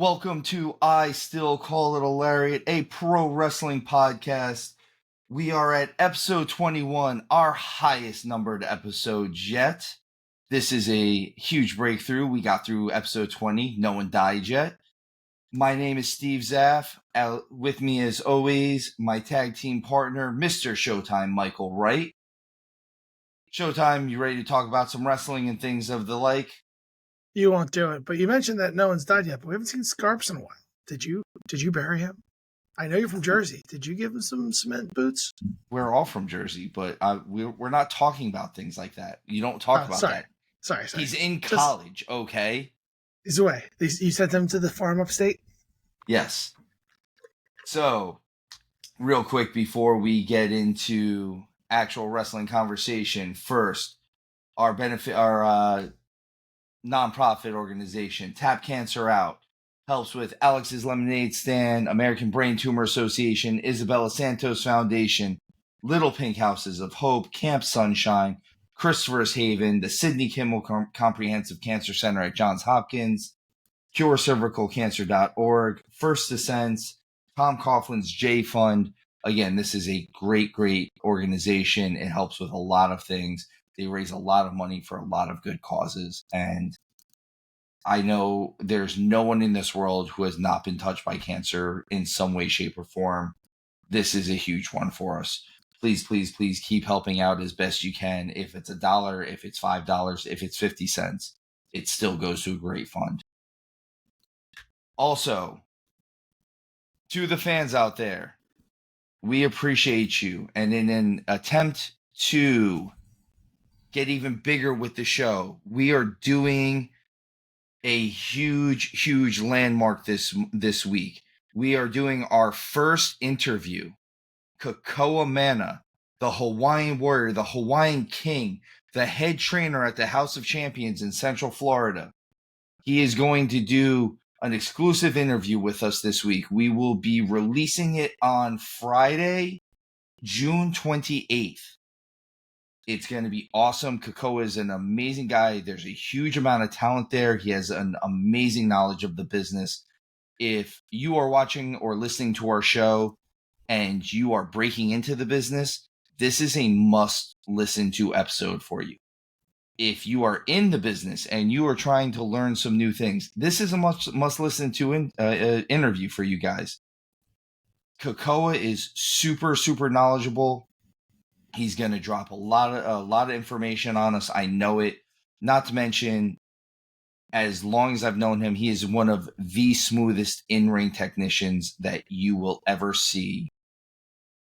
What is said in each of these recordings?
Welcome to I Still Call It a Lariat, a pro wrestling podcast. We are at episode 21, our highest numbered episode yet. This is a huge breakthrough. We got through episode 20. No one died yet. My name is stevezapf. With me, as always, my tag team partner, Mr. Showtime, Michael Wright. Showtime, you ready to talk about some wrestling and things of the like? You won't do it, but you mentioned that no one's died yet, but we haven't seen Scarps in a while. Did you bury him? I know you're from Jersey. Did you give him some cement boots? We're all from Jersey, but we're not talking about things like that. You don't talk about that. Sorry. He's in college, okay? He's away. You sent him to the farm upstate? Yes. So, real quick before we get into actual wrestling conversation, first, our nonprofit organization, Tap Cancer Out, helps with Alex's Lemonade Stand, American Brain Tumor Association, Isabella Santos Foundation, Little Pink Houses of Hope, Camp Sunshine, Christopher's Haven, the Sidney Kimmel Comprehensive Cancer Center at Johns Hopkins, CureCervicalCancer.org, First Descents, Tom Coughlin's J Fund. Again, this is a great organization. It helps with a lot of things. They raise a lot of money for a lot of good causes. And I know there's no one in this world who has not been touched by cancer in some way, shape, or form. This is a huge one for us. Please keep helping out as best you can. If it's $1, if it's $5, if it's 50 cents, it still goes to a great fund. Also, to the fans out there, we appreciate you. And in an attempt to get even bigger with the show, we are doing a huge landmark this week. We are doing our first interview. Kakoa Mana, the Hawaiian warrior, the Hawaiian king, the head trainer at the House of Champions in Central Florida. He is going to do an exclusive interview with us this week. We will be releasing it on Friday, June 28th. It's going to be awesome. Kakoa is an amazing guy. There's a huge amount of talent there. He has an amazing knowledge of the business. If you are watching or listening to our show and you are breaking into the business, this is a must listen to episode for you. If you are in the business and you are trying to learn some new things, this is a must listen to interview for you guys. Kakoa is super knowledgeable. He's going to drop a lot of information on us. I know it. Not to mention, as long as I've known him, he is one of the smoothest in-ring technicians that you will ever see.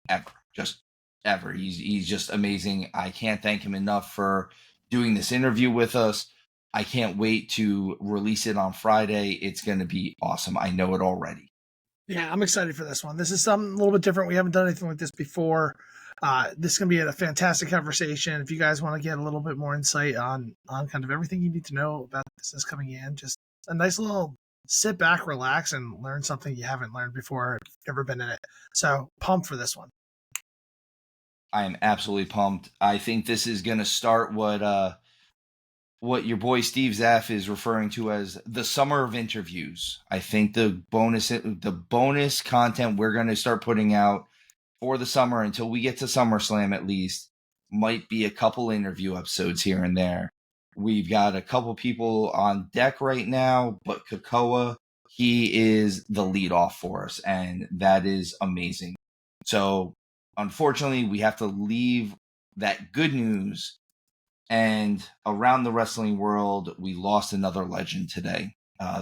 Ever. Just ever. He's just amazing. I can't thank him enough for doing this interview with us. I can't wait to release it on Friday. It's going to be awesome. I know it already. Yeah, I'm excited for this one. This is something a little bit different. We haven't done anything like this before. This is going to be a fantastic conversation. If you guys want to get a little bit more insight on kind of everything you need to know about business coming in, just a nice little sit back, relax, and learn something you haven't learned before, if you've ever been in it. So pumped for this one. I am absolutely pumped. I think this is going to start what your boy Steve Zaff is referring to as the summer of interviews. I think the bonus content we're going to start putting out for the summer until we get to SummerSlam at least might be a couple interview episodes here and there. We've got a couple people on deck right now, but Kakoa, he is the lead off for us, and that is amazing. So unfortunately, we have to leave that good news. And around the wrestling world, we lost another legend today.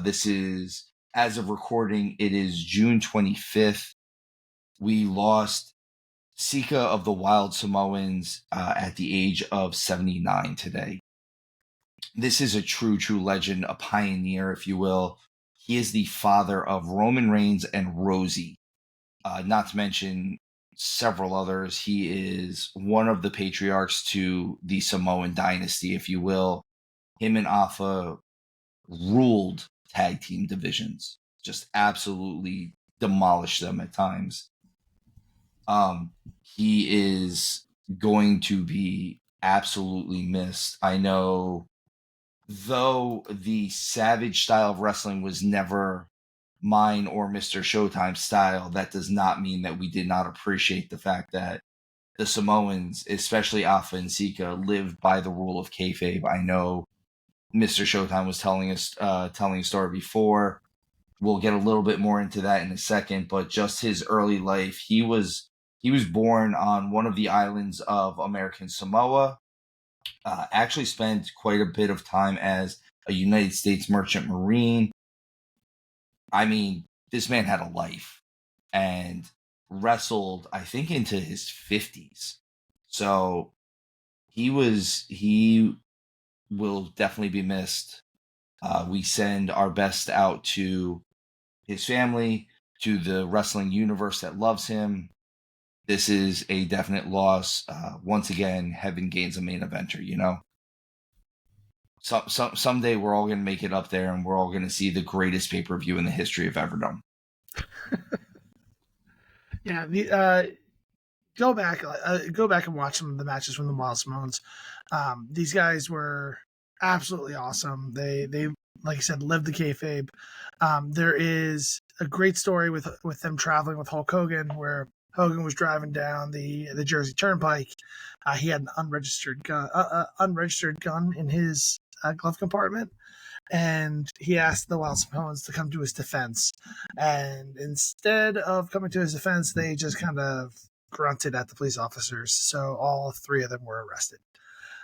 This is, as of recording, it is June 25th. We lost Sika of the Wild Samoans at the age of 79 today. This is a true legend, a pioneer, if you will. He is the father of Roman Reigns and Rosie, not to mention several others. He is one of the patriarchs to the Samoan dynasty, if you will. Him and Afa ruled tag team divisions, just absolutely demolished them at times. He is going to be absolutely missed. I know, though the Savage style of wrestling was never mine or Mr. Showtime style, that does not mean that we did not appreciate the fact that the Samoans, especially Afa and Sika, lived by the rule of kayfabe. I know Mr. Showtime was telling a story before. We'll get a little bit more into that in a second, but just his early life, he was born on one of the islands of American Samoa. Actually spent quite a bit of time as a United States merchant marine. I mean, this man had a life and wrestled, I think, into his 50s. So he will definitely be missed. We send our best out to his family, to the wrestling universe that loves him. This is a definite loss. Once again, heaven gains a main eventer, you know? Someday we're all going to make it up there and we're all going to see the greatest pay-per-view in the history of Everdom. Yeah, go back and watch some of the matches from the Wild Samoans. These guys were absolutely awesome. They like I said, lived the kayfabe. There is a great story with them traveling with Hulk Hogan, where Hogan was driving down the Jersey Turnpike. He had an unregistered gun in his glove compartment, and he asked the Wild Samoans to come to his defense. And instead of coming to his defense, they just kind of grunted at the police officers. So all three of them were arrested.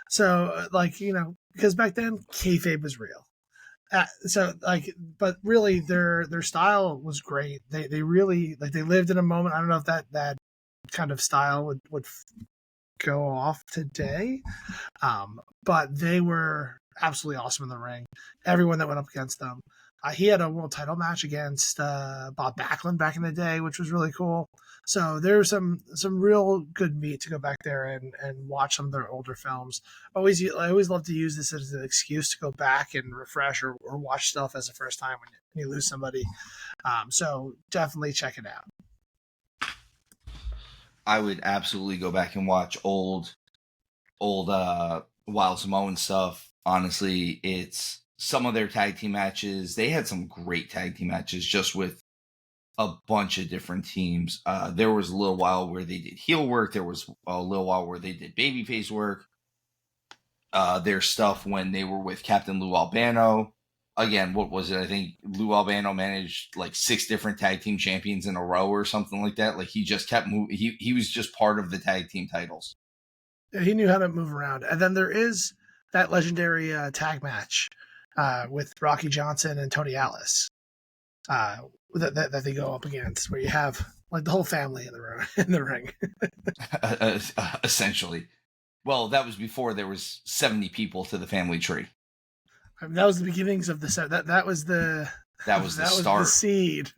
So, because back then kayfabe was real. But really, their style was great. They really they lived in a moment. I don't know if that kind of style would go off today, but they were absolutely awesome in the ring. Everyone that went up against them. He had a world title match against Bob Backlund back in the day, which was really cool. So there's some real good meat to go back there and watch some of their older films. I always love to use this as an excuse to go back and refresh or watch stuff as a first time when you lose somebody. So definitely check it out. I would absolutely go back and watch old Wild Samoan stuff. Honestly, it's some of their tag team matches. They had some great tag team matches just with a bunch of different teams. There was a little while where they did heel work. There was a little while where they did babyface work. Their stuff when they were with Captain Lou Albano. Again, what was it? I think Lou Albano managed like 6 different tag team champions in a row or something like that. Like he just kept moving. He was just part of the tag team titles. Yeah, he knew how to move around. And then there is that legendary tag match with Rocky Johnson and Tony Atlas that they go up against, where you have like the whole family in the ring. Essentially. Well, that was before there was 70 people to the family tree. I mean, that was the beginnings of the set. That was the start. Was the seed.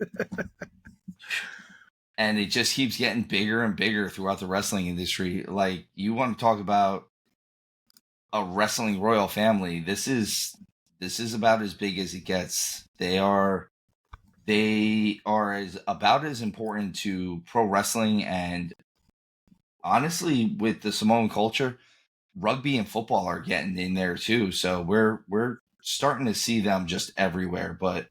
And it just keeps getting bigger and bigger throughout the wrestling industry. Like, you want to talk about a wrestling royal family, this is about as big as it gets. They are about as important to pro wrestling, and honestly, with the Samoan culture, rugby and football are getting in there too. So we're starting to see them just everywhere. But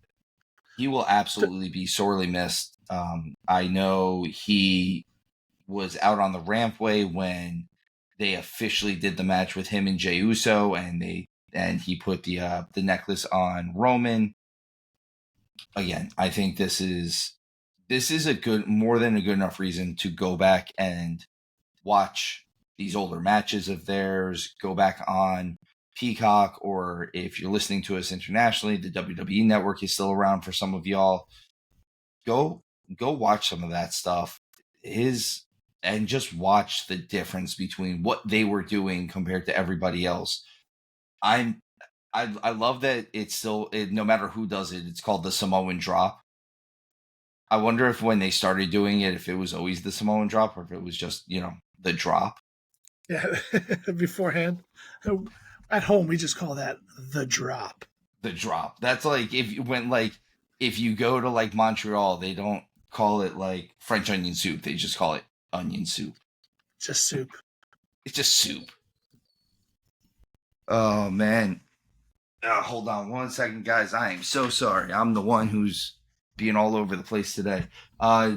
he will absolutely be sorely missed. I know he was out on the rampway when they officially did the match with him and Jey Uso, and he put the necklace on Roman. Again, I think this is more than a good enough reason to go back and watch these older matches of theirs. Go back on Peacock, or if you're listening to us internationally, the WWE Network is still around for some of y'all. Go watch some of that stuff. And just watch the difference between what they were doing compared to everybody else. I love that it's still, no matter who does it, it's called the Samoan drop. I wonder if when they started doing it, if it was always the Samoan drop or if it was just, the drop. Yeah, beforehand. At home, we just call that the drop. The drop. That's like if you go to like Montreal, they don't call it like French onion soup. They just call it onion soup. Just soup. It's just soup. Oh, man. Hold on one second, guys. I am so sorry. I'm the one who's being all over the place today.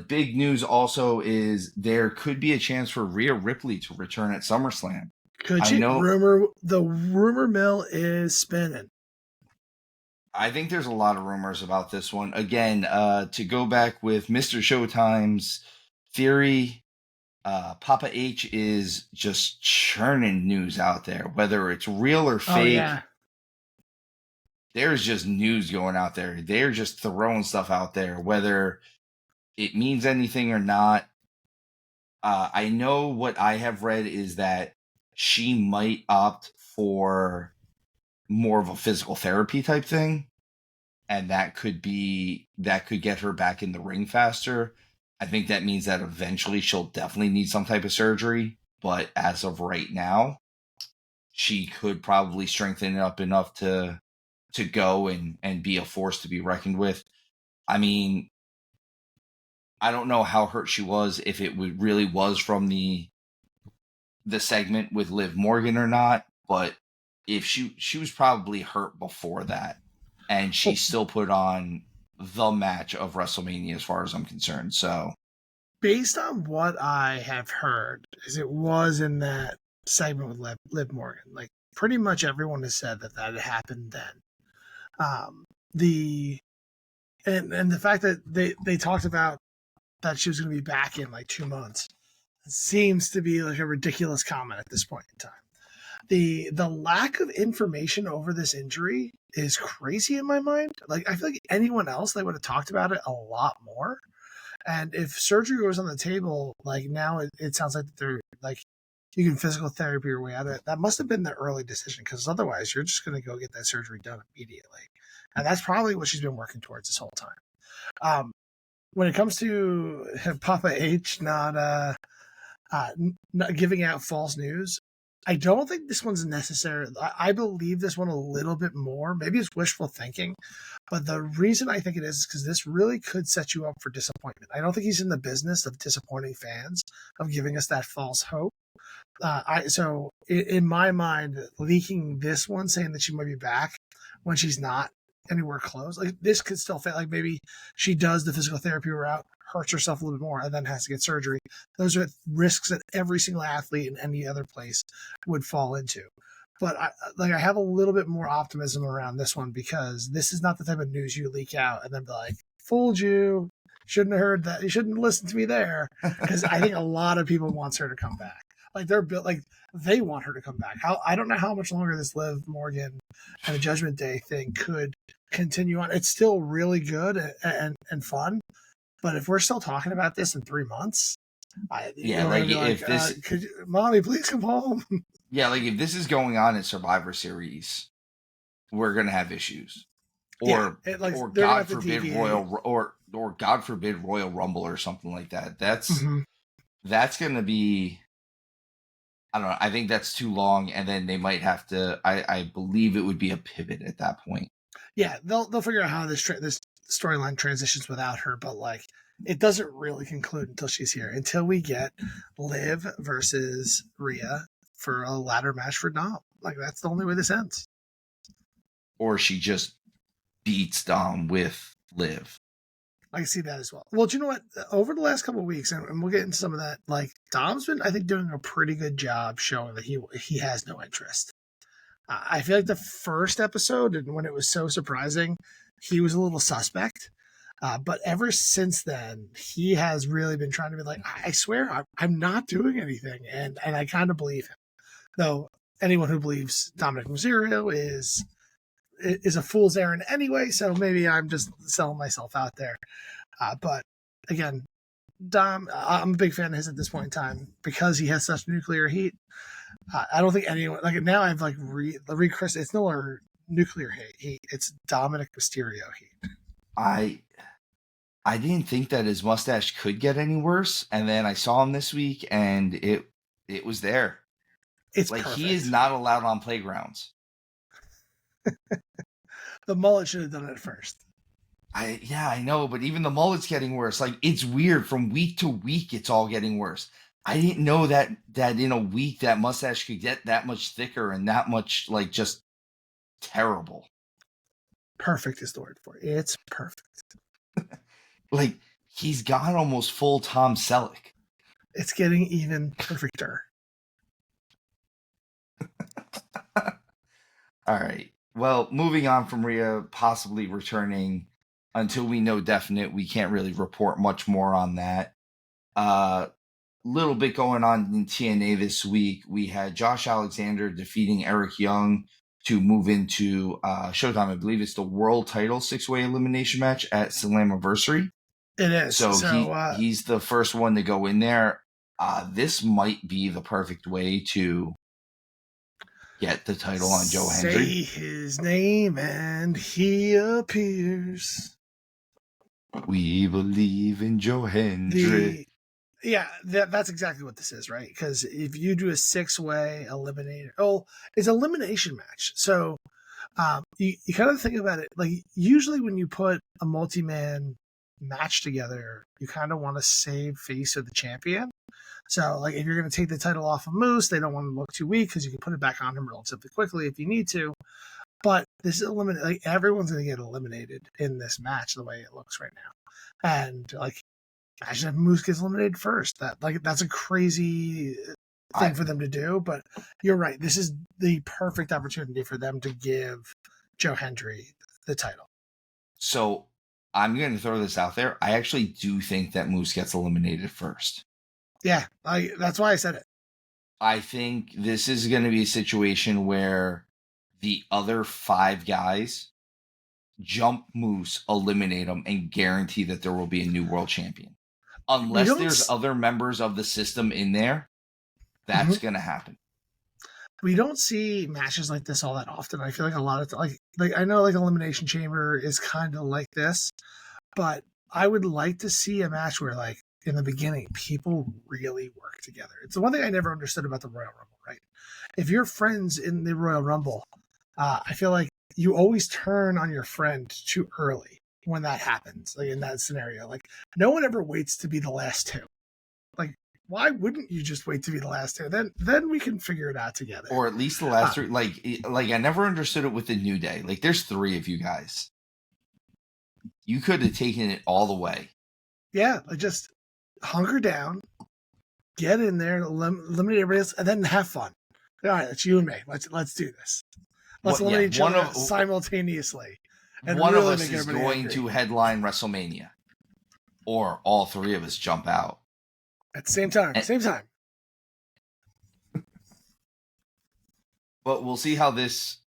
Big news also is there could be a chance for Rhea Ripley to return at SummerSlam. Could I she? know. The rumor mill is spinning. I think there's a lot of rumors about this one. Again, to go back with Mr. Showtime's theory, Papa H is just churning news out there, whether it's real or fake. Oh, yeah. There's just news going out there. They're just throwing stuff out there, whether it means anything or not. I know what I have read is that she might opt for more of a physical therapy type thing, and that could get her back in the ring faster. I think that means that eventually she'll definitely need some type of surgery, but as of right now, she could probably strengthen it up enough to go and be a force to be reckoned with. I mean, I don't know how hurt she was, if it really was from the segment with Liv Morgan or not, but if she was probably hurt before that, and she still put on the match of WrestleMania as far as I'm concerned. So based on what I have heard, is it was in that segment with Liv Morgan. Like pretty much everyone has said that had happened then. The fact that they talked about that she was going to be back in like 2 months seems to be like a ridiculous comment at this point in time. The lack of information over this injury is crazy in my mind. Like I feel like anyone else, they would have talked about it a lot more. And if surgery was on the table, like now it sounds like they're like you can physical therapy your way out of it. That must have been the early decision, because otherwise you're just going to go get that surgery done immediately. And that's probably what she's been working towards this whole time. When it comes to Papa H not giving out false news, I don't think this one's necessary. I believe this one a little bit more. Maybe it's wishful thinking, but the reason I think it is because this really could set you up for disappointment. I don't think he's in the business of disappointing fans, of giving us that false hope. So in my mind, leaking this one, saying that she might be back when she's not anywhere close, like this could still fail. Like maybe she does the physical therapy route, hurts herself a little bit more, and then has to get surgery. Those are risks that every single athlete in any other place would fall into. But I have a little bit more optimism around this one, because this is not the type of news you leak out and then be like, fooled you. Shouldn't have heard that. You shouldn't listen to me there. Because I think a lot of people wants her to come back. Like they're built, like they want her to come back. I don't know how much longer this Liv Morgan and the Judgment Day thing could continue on. It's still really good and fun. But if we're still talking about this in 3 months, Mommy, please come home. Yeah, like if this is going on in Survivor Series, we're gonna have issues, or God forbid God forbid Royal Rumble or something like that. That's gonna be, I don't know. I think that's too long, and then they might have to. I believe it would be a pivot at that point. Yeah, they'll figure out how this storyline transitions without her, but like it doesn't really conclude until she's here. Until we get Liv versus Rhea for a ladder match for Dom. Like that's the only way this ends. Or she just beats Dom with Liv. I can see that as well. Well, do you know what? Over the last couple of weeks, and we'll get into some of that, like Dom's been, I think, doing a pretty good job showing that he has no interest. I feel like the first episode, and when it was so surprising, he was a little suspect. But ever since then, he has really been trying to be like, I swear, I'm not doing anything. And I kind of believe him. Though anyone who believes Dominic Mysterio is a fool's errand anyway, so maybe I'm just selling myself out there. But again, Dom, I'm a big fan of his at this point in time because he has such nuclear heat. I don't think anyone, like now I've like it's no longer nuclear heat. It's Dominic Mysterio heat. I didn't think that his mustache could get any worse, and then I saw him this week, and it was there. It's like perfect. He is not allowed on playgrounds. The mullet should have done it first. I know, but even the mullet's getting worse. Like it's weird. From week to week, it's all getting worse. I didn't know that in a week that mustache could get that much thicker and that much like just terrible. Perfect is the word for it. It's perfect. Like, he's gone almost full Tom Selleck. It's getting even perfecter. All right. Well, moving on from Rhea possibly returning, until we know definite, we can't really report much more on that. Little bit going on in TNA this week. We had Josh Alexander defeating Eric Young to move into Showtime. I believe it's the world title 6-way elimination match at Slammiversary. It is. So he's the first one to go in there. This might be the perfect way to get the title on Joe Hendry. Say his name and he appears. We believe in Joe Hendry. That's exactly what this is, right? Because if you do a 6-way eliminator, it's an elimination match. So you kind of think about it like usually when you put a multi-man match together, you kind of want to save face of the champion. So like if you're going to take the title off of Moose, they don't want to look too weak because you can put it back on him relatively quickly if you need to. But this is eliminated. Like everyone's going to get eliminated in this match the way it looks right now, and like. Imagine if Moose gets eliminated first. That's a crazy thing for them to do. But you're right. This is the perfect opportunity for them to give Joe Hendry the title. So I'm going to throw this out there. I actually do think that Moose gets eliminated first. Yeah, that's why I said it. I think this is going to be a situation where the other 5 guys jump Moose, eliminate him, and guarantee that there will be a new world champion. Unless there's other members of the system in there, that's going to happen. We don't see matches like this all that often. I feel like a lot of like I know like Elimination Chamber is kind of like this, but I would like to see a match where like in the beginning people really work together. It's the one thing I never understood about the Royal Rumble, right? If you're friends in the Royal Rumble, I feel like you always turn on your friend too early when that happens, like in that scenario. Like no one ever waits to be the last 2. Like why wouldn't you just wait to be the last 2? Then we can figure it out together. Or at least the last 3. Like I never understood it with the New Day. Like there's 3 of you guys. You could have taken it all the way. Yeah, like just hunker down, get in there, eliminate everybody else, and then have fun. All right, it's you and me. Let's do this. Let's eliminate each other simultaneously. And one really of us is going to headline WrestleMania, or all 3 of us jump out at the same time. But we'll see how this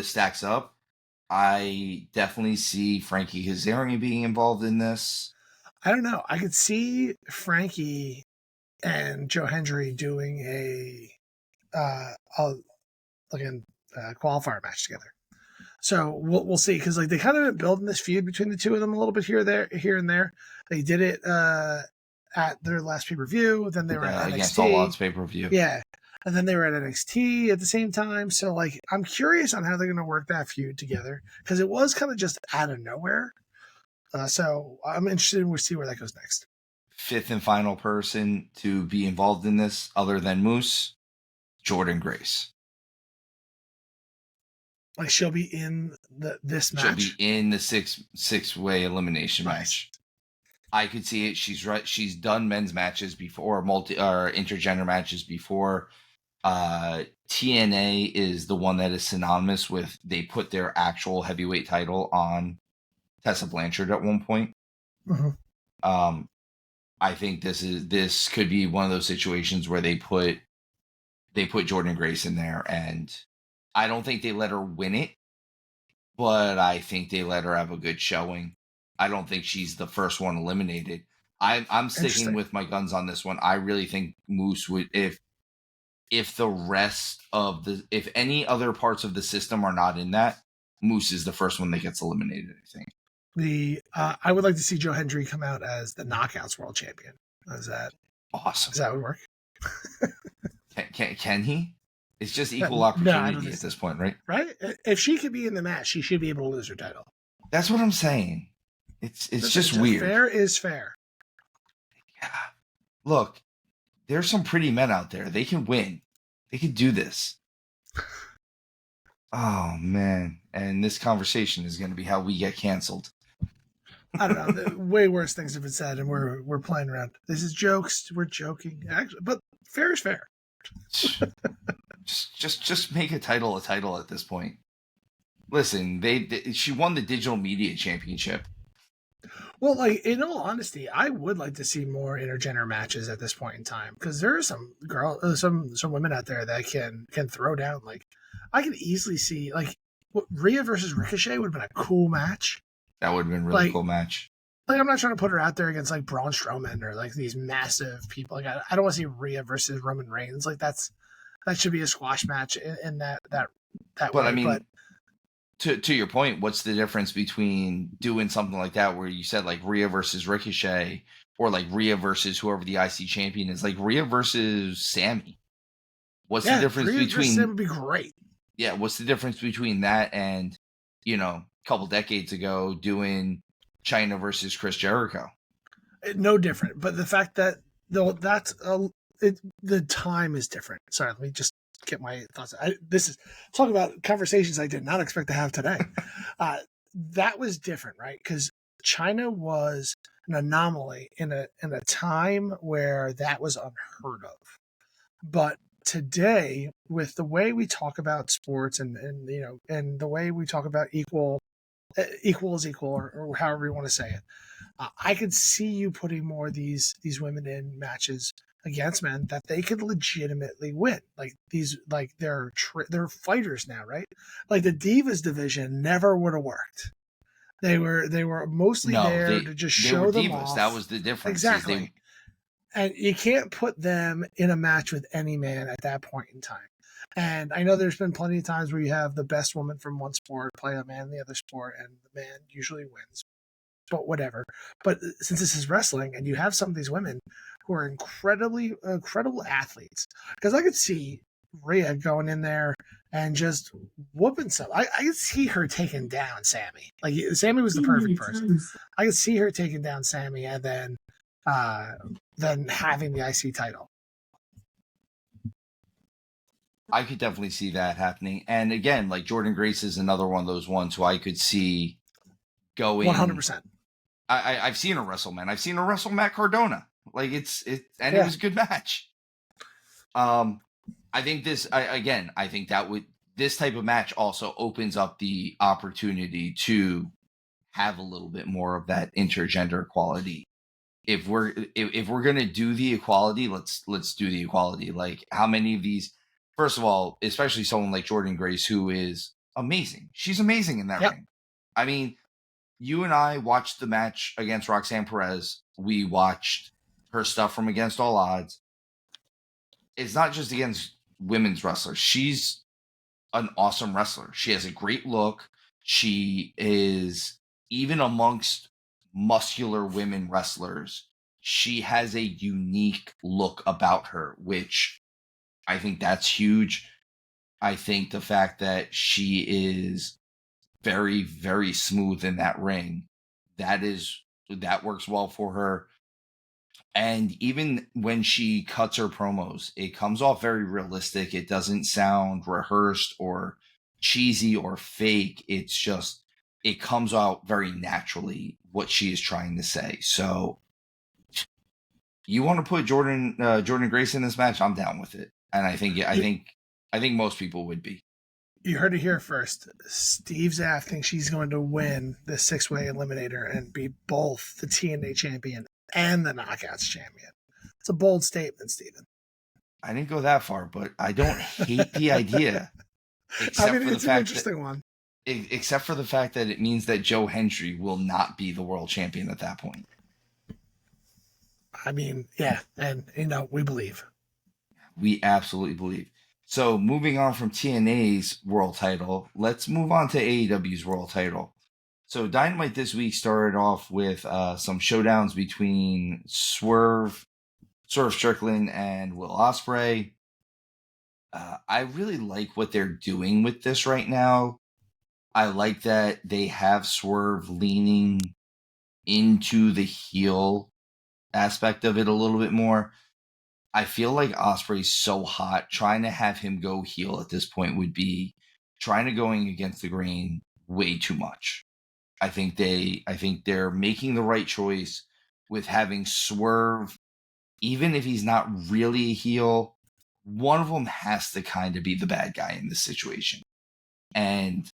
stacks up. I definitely see Frankie Kazarian being involved in this. I don't know. I could see Frankie and Joe Hendry doing a qualifier match together. So we'll see, because like they kind of been building this feud between the 2 of them a little bit here and there. They did it at their last pay-per-view. Then they were at NXT. Against All Odds pay-per-view. Yeah. And then they were at NXT at the same time. So like I'm curious on how they're going to work that feud together, because it was kind of just out of nowhere. So I'm interested in see where that goes next. 5th and final person to be involved in this, other than Moose, Jordan Grace. Like she'll be in this match. She'll be in the six-way elimination match. I could see it. She's right. She's done men's matches before, or intergender matches before. TNA is the one that is synonymous with. They put their actual heavyweight title on Tessa Blanchard at one point. Mm-hmm. I think this could be one of those situations where they put Jordan Grace in there, and I don't think they let her win it, but I think they let her have a good showing. I don't think she's the first one eliminated. I'm sticking with my guns on this one. I really think Moose would, if if any other parts of the system are not in that, Moose is the first one that gets eliminated, I think. I would like to see Joe Hendry come out as the Knockouts World Champion. Is that awesome? Does that would work? Can he? It's just equal opportunity at this point, right? Right? If she could be in the match, she should be able to lose her title. That's what I'm saying. It's just weird. Fair is fair. Yeah. Look, there's some pretty men out there. They can win. They can do this. Oh, man. And this conversation is going to be how we get canceled. I don't know. Way worse things have been said, and we're playing around. This is jokes. We're joking, actually, but fair is fair. Just make a title at this point. Listen, she won the digital media championship. Well, like in all honesty, I would like to see more intergender matches at this point in time because there are some women out there that can throw down. Like I could easily see like Rhea versus Ricochet would have been a cool match. That would have been a really cool match. Like I'm not trying to put her out there against like Braun Strowman or like these massive people. Like I don't want to see Rhea versus Roman Reigns. Like that should be a squash match in that But way. I mean, to your point, what's the difference between doing something like that where you said like Rhea versus Ricochet or like Rhea versus whoever the IC champion is, like Rhea versus Sammy? What's the difference Rhea between? versus Sammy would be great. Yeah, what's the difference between that and a couple decades ago doing China versus Chris Jericho? No different, but the fact that though that's the time is different. Sorry, let me just get my thoughts. This is talk about conversations I did not expect to have today. That was different, right? Because China was an anomaly in a time where that was unheard of. But today, with the way we talk about sports and the way we talk about equal is equal, or however you want to say it, I could see you putting more of these women in matches against men that they could legitimately win. Like they're fighters now, right? Like the Divas division never would have worked. They were mostly there to just show them divas. off. That was the difference. Exactly. And you can't put them in a match with any man at that point in time. And I know there's been plenty of times where you have the best woman from one sport play a man in the other sport, and the man usually wins. But whatever. But since this is wrestling, and you have some of these women who are incredible athletes, because I could see Rhea going in there and just whooping some. I could see her taking down Sammy. Like Sammy was the perfect person. I could see her taking down Sammy, and then having the IC title. I could definitely see that happening. And again, like Jordan Grace is another one of those ones who I could see going 100%. I've seen her wrestle, man. I've seen her wrestle Matt Cardona. Like it was a good match. I think this type of match also opens up the opportunity to have a little bit more of that intergender equality. If we're gonna do the equality, let's do the equality. Like how many of these? First of all, especially someone like Jordan Grace, who is amazing. She's amazing in that ring. I mean, you and I watched the match against Roxanne Perez. We watched her stuff from Against All Odds. It's not just against women's wrestlers. She's an awesome wrestler. She has a great look. She is, even amongst muscular women wrestlers, she has a unique look about her, which I think that's huge. I think the fact that she is very, very smooth in that ring, that works well for her. And even when she cuts her promos, it comes off very realistic. It doesn't sound rehearsed or cheesy or fake. It's just, it comes out very naturally what she is trying to say. So you want to put Jordan Grace in this match, I'm down with it. And I think most people would be. You heard it here first. Steve Zapf thinks she's going to win the 6-way eliminator and be both the TNA champion and the Knockouts champion. It's a bold statement, Steven. I didn't go that far, but I don't hate the idea. It's an interesting one. Except for the fact that it means that Joe Hendry will not be the world champion at that point. I mean, yeah, and we believe. We absolutely believe. So moving on from TNA's world title, let's move on to AEW's world title. So Dynamite this week started off with some showdowns between Swerve Strickland and Will Ospreay. I really like what they're doing with this right now. I like that they have Swerve leaning into the heel aspect of it a little bit more. I feel like Ospreay's so hot. Trying to have him go heel at this point would be trying to going against the grain way too much. I think they're making the right choice with having Swerve, even if he's not really a heel. One of them has to kind of be the bad guy in this situation. And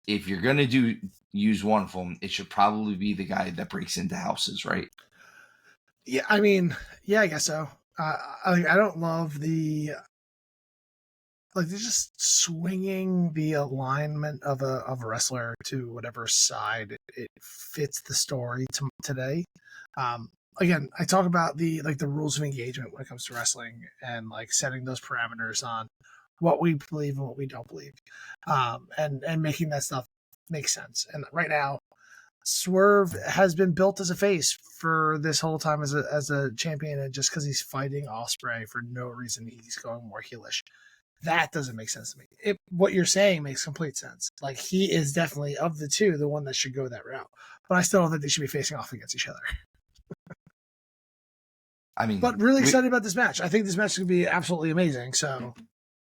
if you're going to use one of them, it should probably be the guy that breaks into houses, right? Yeah, I mean, yeah, I guess so. I don't love the they're just swinging the alignment of a wrestler to whatever side it fits the story today. Again, I talk about the rules of engagement when it comes to wrestling and like setting those parameters on what we believe and what we don't believe, and making that stuff make sense. And right now, Swerve has been built as a face for this whole time as a champion, and just because he's fighting Ospreay for no reason, he's going more heelish. That doesn't make sense to me. What you're saying makes complete sense. Like, he is definitely, of the two, the one that should go that route. But I still don't think they should be facing off against each other. I mean, but really excited about this match. I think this match is going to be absolutely amazing. So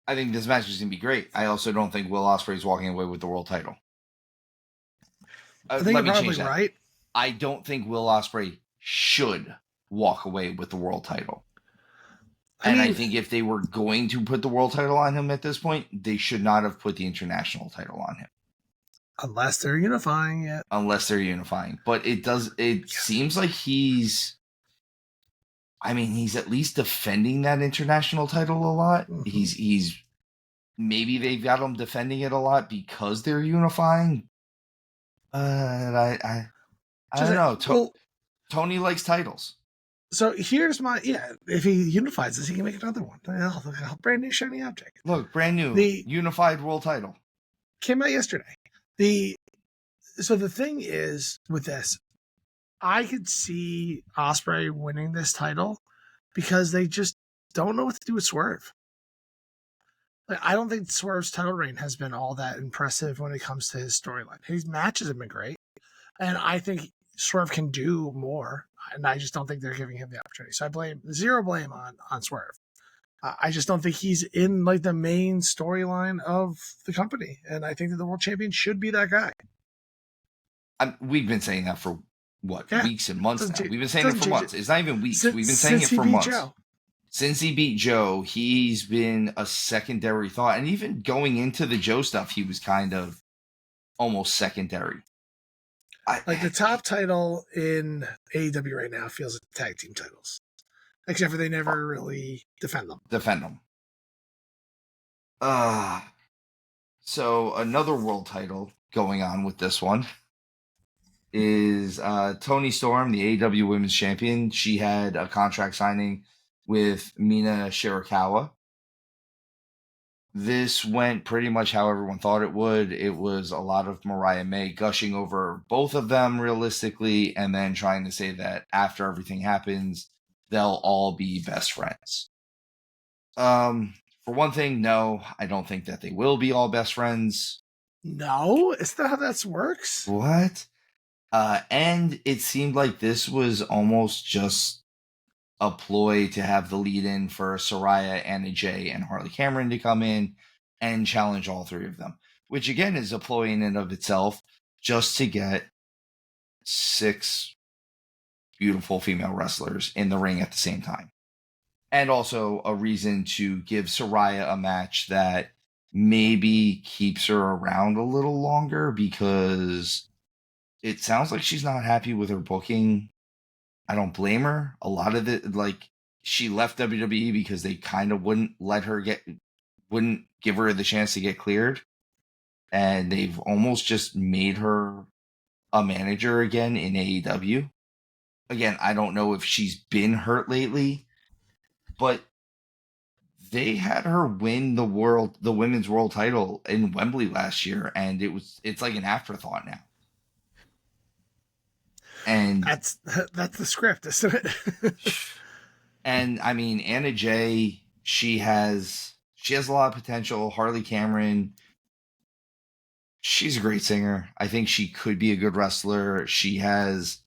I think this match is going to be great. I also don't think Will Ospreay is walking away with the world title. I think you're probably right. I don't think Will Ospreay should walk away with the world title. I think if they were going to put the world title on him at this point, they should not have put the international title on him. Unless they're unifying it. But it seems like he's at least defending that international title a lot. Mm-hmm. He's maybe they've got him defending it a lot because they're unifying. I don't know. Tony likes titles. So here's if he unifies this, he can make another one. Brand new shiny object. Look, brand new. The unified world title. Came out yesterday. So the thing is with this, I could see Ospreay winning this title because they just don't know what to do with Swerve. Like, I don't think Swerve's title reign has been all that impressive when it comes to his storyline. His matches have been great, and I think Swerve can do more. And I just don't think they're giving him the opportunity. So I zero blame on Swerve. I just don't think he's in like the main storyline of the company. And I think that the world champion should be that guy. We've been saying that for weeks and months now. We've been saying it for months. It's not even weeks. We've been saying it for months. Since he beat Joe, he's been a secondary thought. And even going into the Joe stuff, he was kind of almost secondary. The top title in AEW right now feels like tag team titles, except for they never really defend them. So another world title going on with this one is Toni Storm, the AEW Women's Champion. She had a contract signing with Mina Shirakawa. This went pretty much how everyone thought it would. It was a lot of Mariah May gushing over both of them realistically, and then trying to say that after everything happens, they'll all be best friends. For one thing, no, I don't think that they will be all best friends. No? Is that how that works? What? And it seemed like this was almost just a ploy to have the lead-in for Saraya, Anna Jay, and Harley Cameron to come in and challenge all three of them, which again is a ploy in and of itself, just to get 6 beautiful female wrestlers in the ring at the same time. And also a reason to give Saraya a match that maybe keeps her around a little longer, because it sounds like she's not happy with her booking. I don't blame her. A lot of it, she left WWE because they kind of wouldn't give her the chance to get cleared. And they've almost just made her a manager again in AEW. Again, I don't know if she's been hurt lately, but they had her win the women's world title in Wembley last year, and it's like an afterthought now. And that's the script, isn't it? And I mean, Anna Jay, she has a lot of potential. Harley Cameron, she's a great singer. I think she could be a good wrestler. She's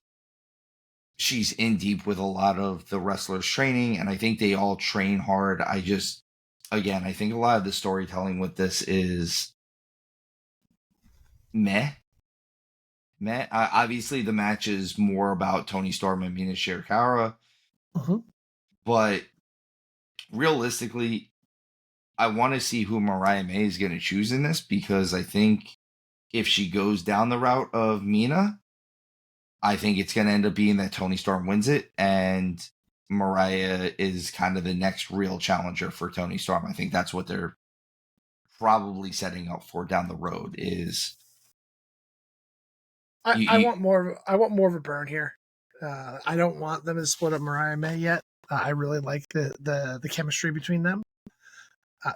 in deep with a lot of the wrestlers training, and I think they all train hard. I think a lot of the storytelling with this is meh. obviously the match is more about Toni Storm and Mina Shirakawa, but realistically, I want to see who Mariah May is going to choose in this, because I think if she goes down the route of Mina, I think it's going to end up being that Toni Storm wins it, and Mariah is kind of the next real challenger for Toni Storm. I think that's what they're probably setting up for down the road. Is I want more of a burn here. I don't want them to split up Mariah May yet. I really like the chemistry between them.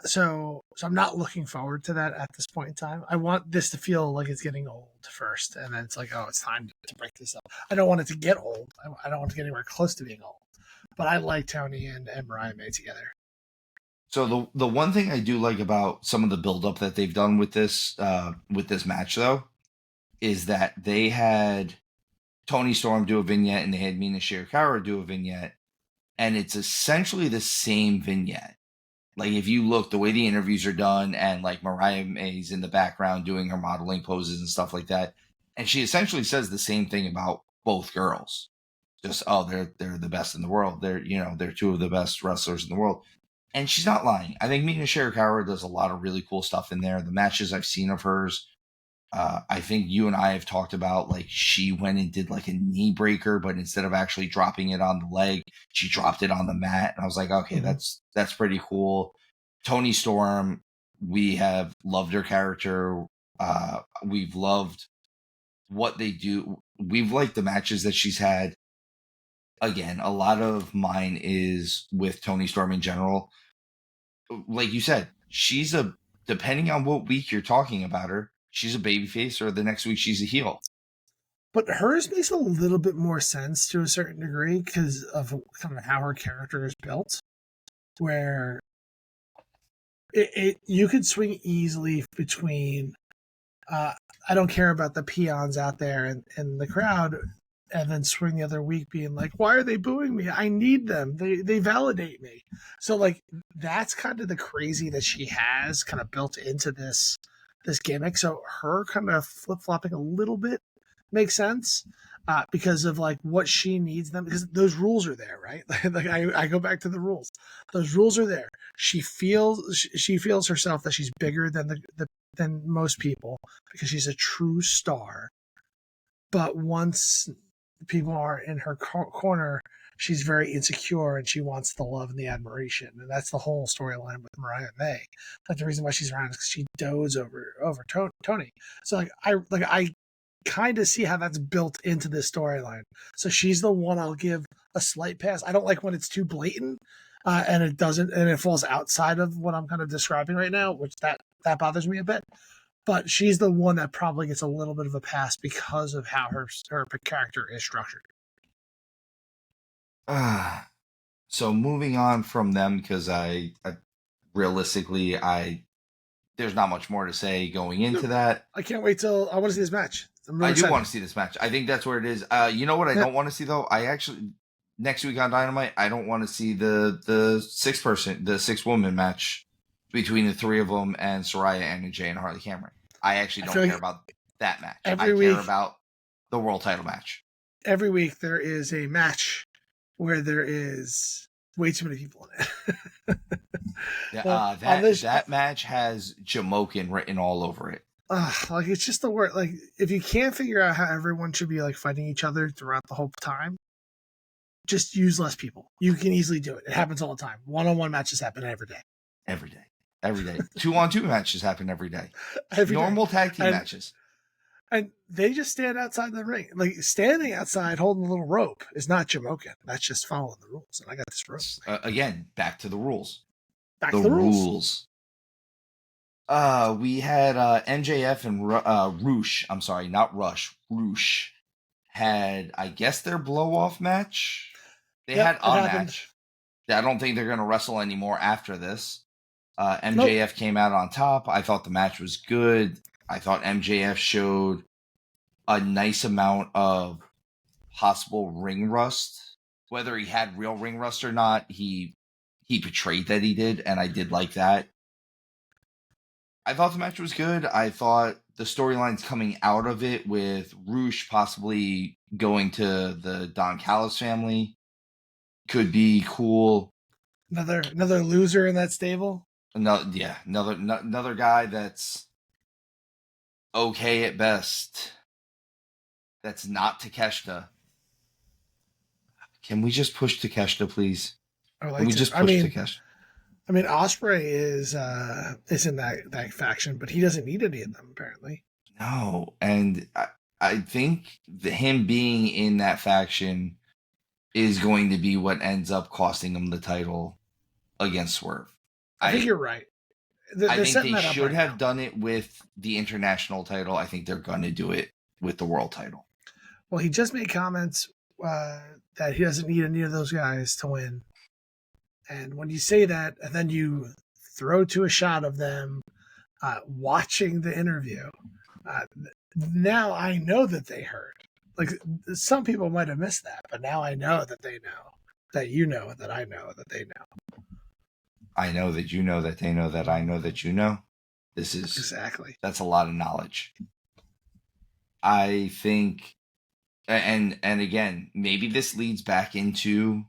So I'm not looking forward to that at this point in time. I want this to feel like it's getting old first, and then it's like, oh, it's time to break this up. I don't want it to get old. I don't want to get anywhere close to being old. But I like Toni and Mariah May together. So the one thing I do like about some of the buildup that they've done with this match, though, is that they had Toni Storm do a vignette and they had Mina Shirakawa do a vignette, and it's essentially the same vignette. Like, if you look, the way the interviews are done, and like Mariah May's in the background doing her modeling poses and stuff like that, and she essentially says the same thing about both girls. Just, oh, they're the best in the world. They're two of the best wrestlers in the world. And she's not lying. I think Mina Shirakawa does a lot of really cool stuff in there. The matches I've seen of hers, I think you and I have talked about, like, she went and did like a knee breaker, but instead of actually dropping it on the leg, she dropped it on the mat. And I was like, okay, that's pretty cool. Toni Storm, we have loved her character. We've loved what they do. We've liked the matches that she's had. Again, a lot of mine is with Toni Storm in general. Like you said, depending on what week you're talking about her, she's a babyface, or the next week she's a heel. But hers makes a little bit more sense to a certain degree because of kind of how her character is built, where you could swing easily between I don't care about the peons out there and the crowd, and then swing the other week being like, why are they booing me? I need them. They validate me. So like, that's kind of the crazy that she has kind of built into this gimmick. So her kind of flip-flopping a little bit makes sense because of like what she needs them, because those rules are there, right? Like I go back to the rules. Those rules are there. She feels herself that she's bigger than than most people because she's a true star. But once people are in her corner, she's very insecure and she wants the love and the admiration, and that's the whole storyline with Mariah May. Like, the reason why she's around is because she dotes over Toni. So I kind of see how that's built into this storyline. So she's the one I'll give a slight pass. I don't like when it's too blatant and it falls outside of what I'm kind of describing right now, which that bothers me a bit. But she's the one that probably gets a little bit of a pass because of how her character is structured. So moving on from them, because I realistically, there's not much more to say going into that. I can't wait till I want to see this match. I do want to see this match. I think that's where it is. You know what I don't want to see, though? I actually, next week on Dynamite, I don't want to see the 6-woman match between the three of them and Saraya, Anna Jay, and Harley Cameron. I actually don't care about that match. I care about the world title match. Every week there is a match where there is way too many people in it. That match has Jamokin written all over it. Like, it's just the word. Like, if you can't figure out how everyone should be like fighting each other throughout the whole time, just use less people. You can easily do it. It happens all the time. One-on-one matches happen every day. Every day. 2-on-2 matches happen every day. Normal tag team matches. And they just stand outside the ring. Like, standing outside holding a little rope is not Jamokin. That's just following the rules. And I got this rope. Again, back to the rules. Back to the rules. We had MJF and Roosh. I'm sorry, not Rush. Roosh had, I guess, their blow-off match. They had a match. I don't think they're going to wrestle anymore after this. MJF came out on top. I thought the match was good. I thought MJF showed a nice amount of possible ring rust. Whether he had real ring rust or not, he portrayed that he did, and I did like that. I thought the match was good. I thought the storylines coming out of it with Roosh possibly going to the Don Callis family could be cool. Another loser in that stable. Another guy that's okay at best. That's not Takeshita. Can we just push Takeshita, please? Can we just push Takeshita? I mean, Ospreay is in that faction, but he doesn't need any of them apparently. No, and I think him being in that faction is going to be what ends up costing him the title against Swerve. I think you're right. I think they should have done it with the international title. I think they're going to do it with the world title. Well, he just made comments that he doesn't need any of those guys to win. And when you say that, and then you throw to a shot of them watching the interview, now I know that they heard. Like, some people might have missed that, but now I know that they know. That you know, that I know, that they know. I know that you know that they know that I know that you know. This is exactly. That's a lot of knowledge. I think, and again, maybe this leads back into.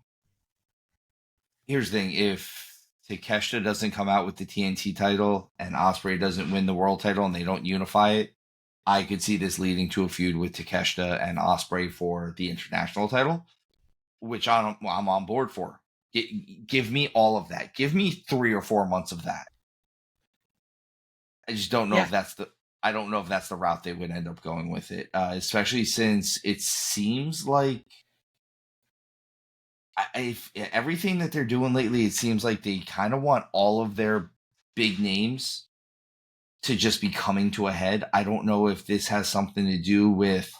Here's the thing: if Takeshita doesn't come out with the TNT title and Ospreay doesn't win the world title and they don't unify it, I could see this leading to a feud with Takeshita and Ospreay for the international title, which I'm on board for. Give me all of that. Give me 3 or 4 months of that. I just don't know if that's the route they would end up going with it, especially since it seems like everything that they're doing lately, it seems like they kind of want all of their big names to just be coming to a head. I don't know if this has something to do with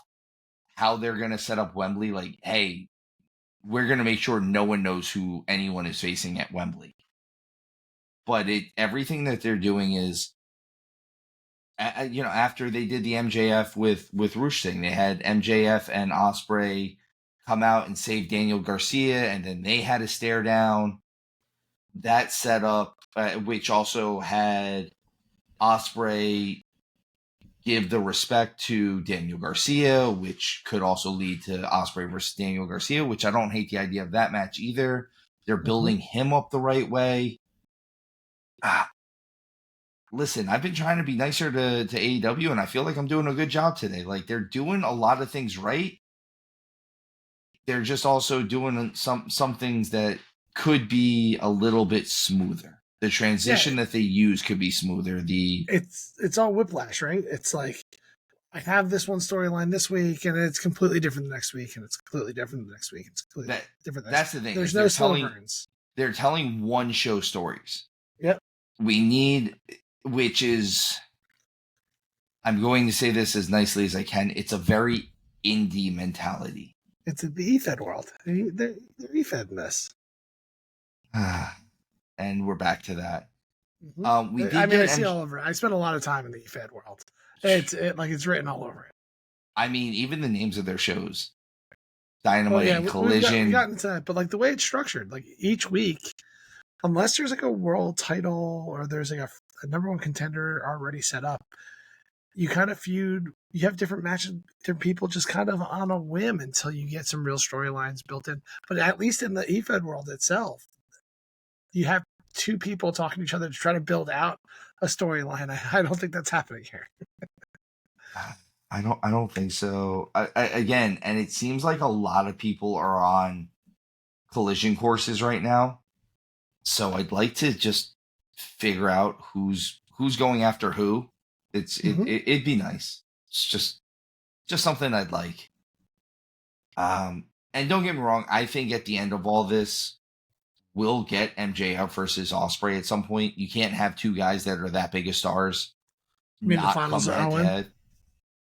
how they're going to set up Wembley. Like, hey, we're going to make sure no one knows who anyone is facing at Wembley. But everything that they're doing is, after they did the MJF with Roosh thing, they had MJF and Ospreay come out and save Daniel Garcia, and then they had a stare down. That setup, which also had Ospreay give the respect to Daniel Garcia, which could also lead to Ospreay versus Daniel Garcia, which I don't hate the idea of that match either. They're building him up the right way. Listen, I've been trying to be nicer to AEW, and I feel like I'm doing a good job today. Like, they're doing a lot of things right. They're just also doing some things that could be a little bit smoother. The transition that they use could be smoother. It's all whiplash, right? It's like, I have this one storyline this week, and it's completely different the next week, and it's completely different the next week. It's completely different. That's the thing. There's no slow burns. They're telling one show stories. Yep. We need, which is, I'm going to say this as nicely as I can, it's a very indie mentality. It's the EFED world. They're EFED in this. And we're back to that. Mm-hmm. I see all over it. I spent a lot of time in the EFED world. It's written all over it. I mean, even the names of their shows, Dynamite and Collision. We've gotten to that, but like the way it's structured, like each week, unless there's like a world title or there's like a number one contender already set up, you kind of feud. You have different matches, different people, just kind of on a whim until you get some real storylines built in. But at least in the EFED world itself, you have two people talking to each other to try to build out a storyline. I don't think that's happening here. I don't think so. Again, and it seems like a lot of people are on collision courses right now. So I'd like to just figure out who's going after who. It'd be nice. It's just something I'd like. And don't get me wrong, I think at the end of all this, we'll get MJF versus Ospreay at some point. You can't have two guys that are that big of stars. I mean, the finals are head.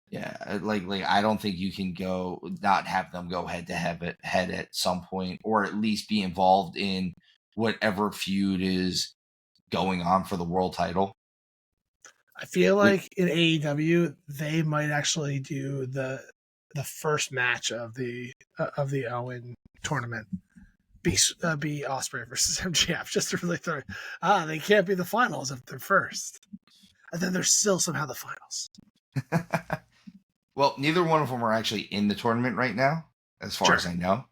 Yeah, like I don't think you can not have them go head to head at some point, or at least be involved in whatever feud is going on for the world title. I feel like in AEW they might actually do the first match of the Owen tournament be Ospreay versus MJF, just to really throw. They can't be the finals if they're first, and then they're still somehow the finals. Well, neither one of them are actually in the tournament right now, as far as I know.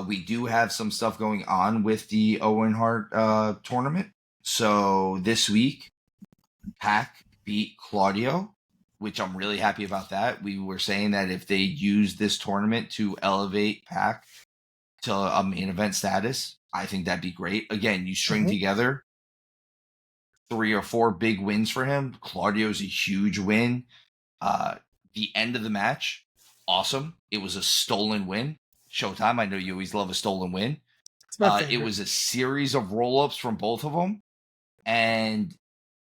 We do have some stuff going on with the Owen Hart tournament. So this week, Pac beat Claudio, which I'm really happy about that. We were saying that if they use this tournament to elevate Pac to a main event status, I think that'd be great. Again, you string together 3 or 4 big wins for him. Claudio's a huge win. The end of the match, awesome. It was a stolen win. Showtime, I know you always love a stolen win. It was a series of roll-ups from both of them, and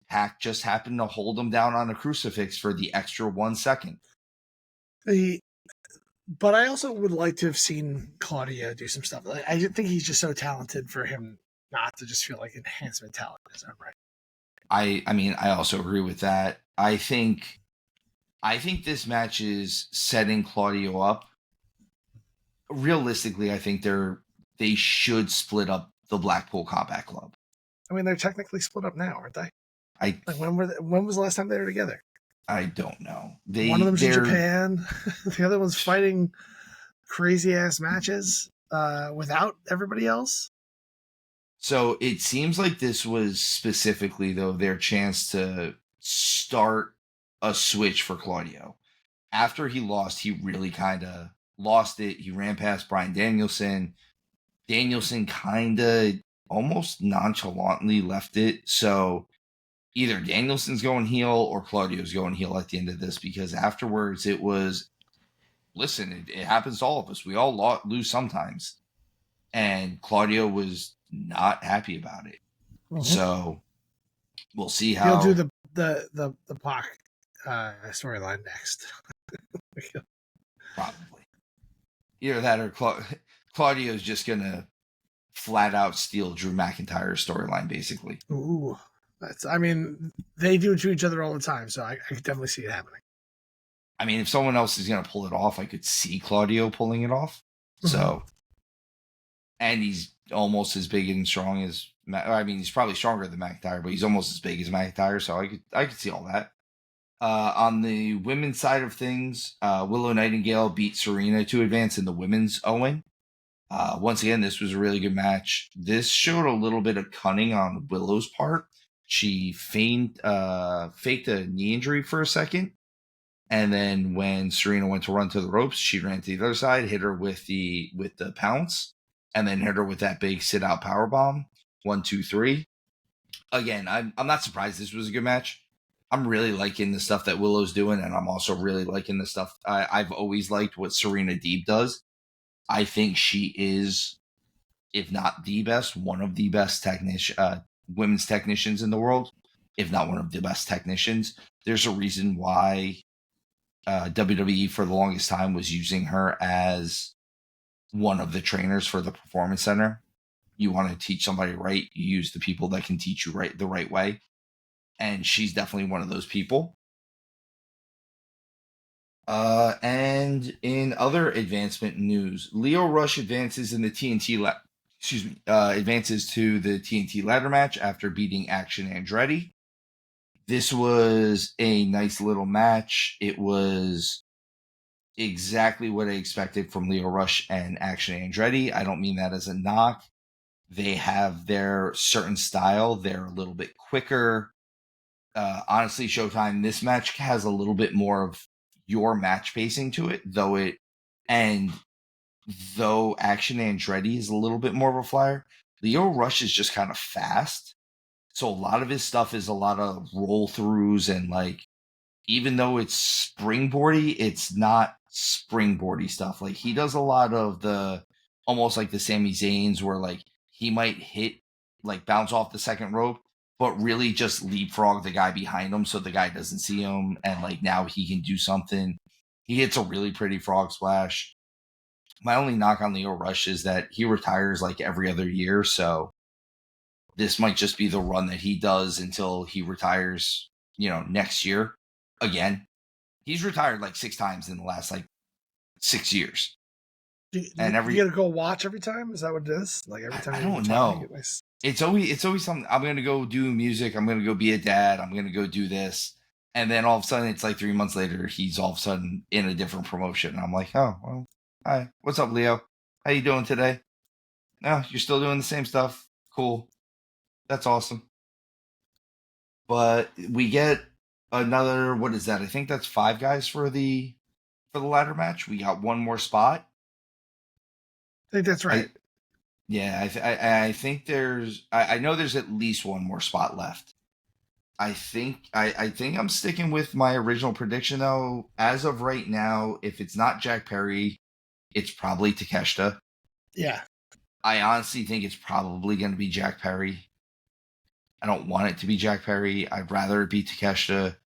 Pac just happened to hold him down on a crucifix for the extra 1 second. But I also would like to have seen Claudio do some stuff. I think he's just so talented for him not to just feel like enhancement talent in his own right. I mean, I also agree with that. I think this match is setting Claudio up. Realistically, I think they should split up the Blackpool Combat Club. I mean, they're technically split up now, aren't they? When was the last time they were together? I don't know. One of them's in Japan. The other one's fighting crazy ass matches without everybody else. So it seems like this was specifically, though, their chance to start a switch for Claudio. After he lost, he really kind of lost it. He ran past Bryan Danielson. Danielson kind of almost nonchalantly left it. So either Danielson's going heel or Claudio's going heel at the end of this, because afterwards it was, listen, it happens to all of us. We all lose sometimes. And Claudio was not happy about it. So we'll see how he'll do the Pac storyline next. Probably. Either that or Claudio's just gonna flat out steal Drew McIntyre's storyline, basically. Ooh. They do it to each other all the time, so I could definitely see it happening. I mean, if someone else is going to pull it off, I could see Claudio pulling it off. So, and he's almost as big and strong as, he's probably stronger than McIntyre, but he's almost as big as McIntyre, so I could see all that. On the women's side of things, Willow Nightingale beat Serena to advance in the women's Owen. Once again, this was a really good match. This showed a little bit of cunning on Willow's part. She faked a knee injury for a second. And then when Serena went to run to the ropes, she ran to the other side, hit her with the pounce, and then hit her with that big sit-out powerbomb. 1, 2, 3. Again, I'm not surprised this was a good match. I'm really liking the stuff that Willow's doing, and I'm also really liking the stuff. I've always liked what Serena Deeb does. I think she is, if not the best, one of the best women's technicians in the world, if not one of the best technicians. There's a reason why WWE for the longest time was using her as one of the trainers for the Performance Center. You want to teach somebody right, you use the people that can teach you the right way. And she's definitely one of those people. And in other advancement news, Lio Rush advances in the advances to the TNT ladder match after beating Action Andretti. This was a nice little match. It was exactly what I expected from Lio Rush and Action Andretti. I don't mean that as a knock. They have their certain style. They're a little bit quicker. Honestly, Showtime, this match has a little bit more of your match pacing to it, though Action Andretti is a little bit more of a flyer, Lio Rush is just kind of fast. So a lot of his stuff is a lot of roll throughs, and even though it's springboardy, it's not springboardy stuff. He does a lot of the almost like the Sami Zayn's where he might hit bounce off the second rope, but really just leapfrog the guy behind him so the guy doesn't see him, and now he can do something. He hits a really pretty frog splash. My only knock on Lio Rush is that he retires every other year, so this might just be the run that he does until he retires, next year. Again, he's retired 6 times in the last 6 years. You gotta go watch every time? Is that what it is? Every time? I don't know. It's always something. I'm gonna go do music. I'm gonna go be a dad. I'm gonna go do this. And then all of a sudden, it's like 3 months later, he's all of a sudden in a different promotion. I'm like, oh, well, hi. What's up, Leo? How you doing today? No, you're still doing the same stuff. Cool. That's awesome. But we get another, what is that? I think that's 5 guys for the ladder match. We got one more spot. I think that's right. I think I know there's at least one more spot left. I think I'm sticking with my original prediction though. As of right now, if it's not Jack Perry, it's probably Takeshita. Yeah. I honestly think it's probably going to be Jack Perry. I don't want it to be Jack Perry. I'd rather it be Takeshita.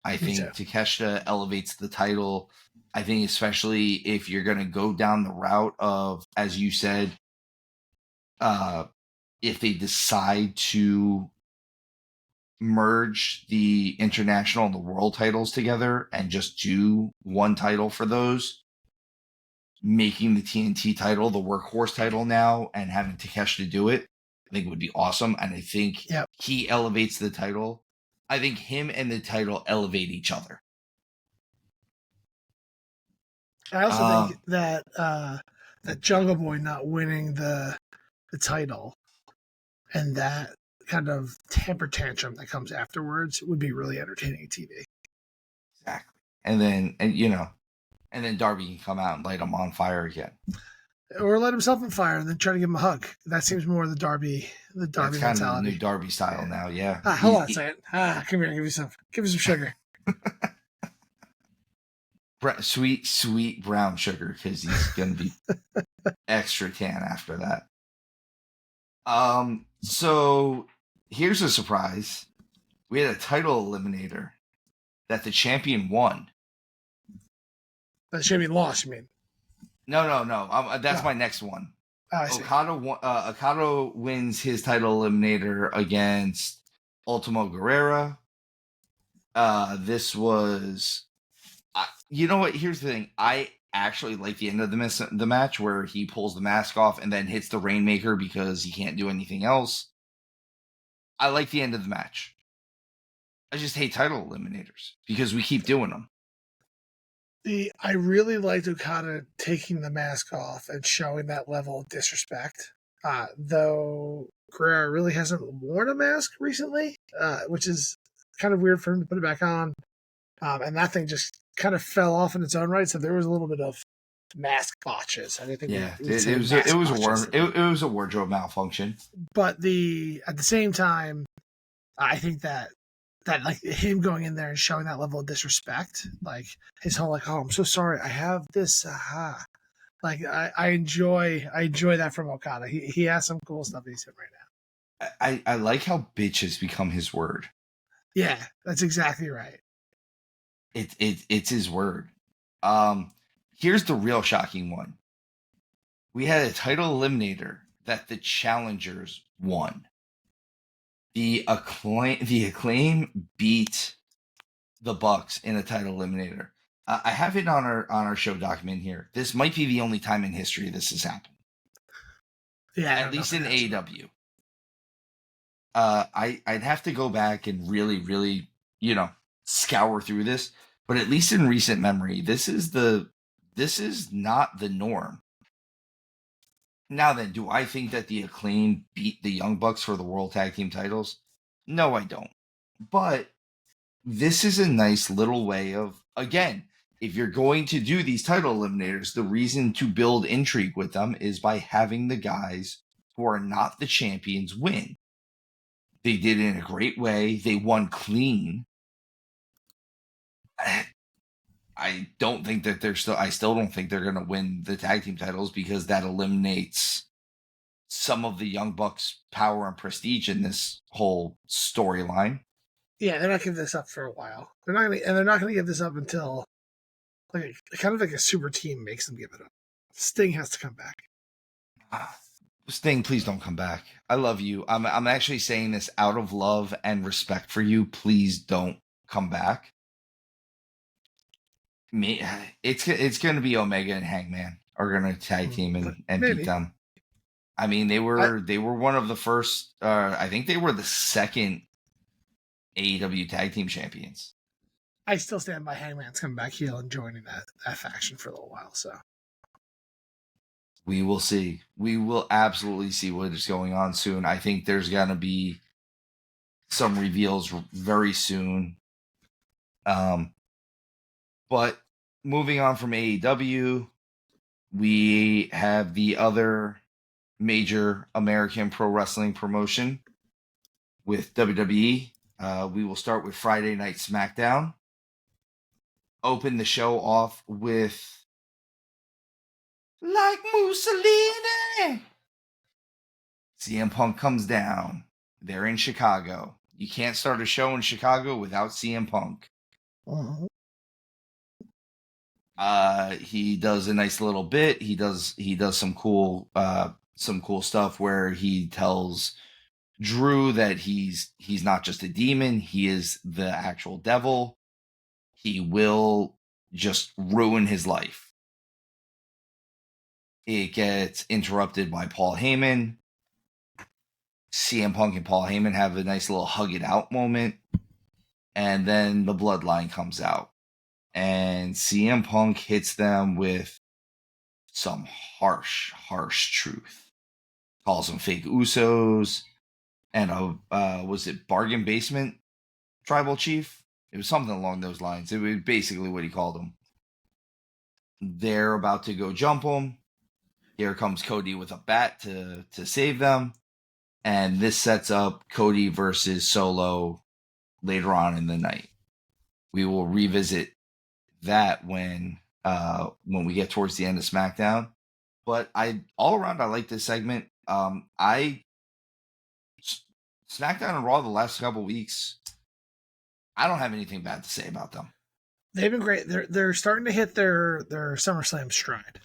I think Takeshita elevates the title. I think especially if you're going to go down the route of, as you said, if they decide to merge the international and the world titles together and just do one title for those, making the TNT title the workhorse title now and having Takeshita do it, I think it would be awesome. And I think he elevates the title. I think him and the title elevate each other. I also think that that Jungle Boy not winning the title and that kind of temper tantrum that comes afterwards would be really entertaining TV. Exactly. And then Darby can come out and light him on fire again. Or light himself on fire and then try to give him a hug. That seems more the Darby That's mentality. Kind of the new Darby style now, yeah. Hold on a second. Come here, give me some sugar. Sweet brown sugar, because he's going to be extra tan after that. So here's a surprise. We had a title eliminator that the champion won. The champion lost, you mean? No. That's my next one. Okada wins his title eliminator against Ultimo Guerrera. This was, you know what? Here's the thing. I actually like the end of the match where he pulls the mask off and then hits the Rainmaker because he can't do anything else. I like the end of the match. I just hate title eliminators because we keep doing them. I really liked Okada taking the mask off and showing that level of disrespect. Though Guerrero really hasn't worn a mask recently, which is kind of weird for him to put it back on. And that thing just kind of fell off in its own right. So there was a little bit of mask botches. I think it was a wardrobe malfunction. But at the same time, I think that like him going in there and showing that level of disrespect, like his whole like, oh, I'm so sorry, I have this. Like I enjoy that from Okada. He has some cool stuff he's doing right now. I like how bitch has become his word. Yeah, that's exactly right. It's his word. Here's the real shocking one. We had a title eliminator that the challengers won. The acclaim beat the Bucks in a title eliminator. I have it on our show document here. This might be the only time in history this has happened. Yeah, at least in AEW. I'd have to go back and really, really, scour through this. But at least in recent memory, this is not the norm. Now then, do I think that the Acclaim beat the Young Bucks for the World Tag Team titles? No, I don't. But this is a nice little way of, again, if you're going to do these title eliminators, the reason to build intrigue with them is by having the guys who are not the champions win. They did it in a great way. They won clean. I don't think that I still don't think they're going to win the tag team titles because that eliminates some of the Young Bucks' power and prestige in this whole storyline. Yeah, they're not giving this up for a while. They're not going to give this up until kind of like a super team makes them give it up. Sting has to come back. Sting, please don't come back. I love you. I'm actually saying this out of love and respect for you. Please don't come back. It's going to be Omega and Hangman are going to tag team and beat them. I mean, they were one of the first. I think they were the second AEW tag team champions. I still stand by Hangman's coming back heel and joining that faction for a little while. So we will see. We will absolutely see what is going on soon. I think there's going to be some reveals very soon. But moving on from AEW, we have the other major American pro wrestling promotion with WWE. We will start with Friday Night SmackDown. Open the show off with like Mussolini. CM Punk comes down. They're in Chicago. You can't start a show in Chicago without CM Punk. He does a nice little bit. He does some cool stuff where he tells Drew that he's not just a demon, he is the actual devil. He will just ruin his life. It gets interrupted by Paul Heyman. CM Punk and Paul Heyman have a nice little hug it out moment. And then the bloodline comes out. And CM Punk hits them with some harsh truth. Calls them fake Usos. And was it bargain basement tribal chief? It was something along those lines. It was basically what he called them. They're about to go jump him. Here comes Cody with a bat to save them. And this sets up Cody versus Solo later on in the night. We will revisit that when we get towards the end of SmackDown. But all around I like this segment. SmackDown and Raw the last couple weeks, I don't have anything bad to say about them. They've been great. They're starting to hit their SummerSlam stride.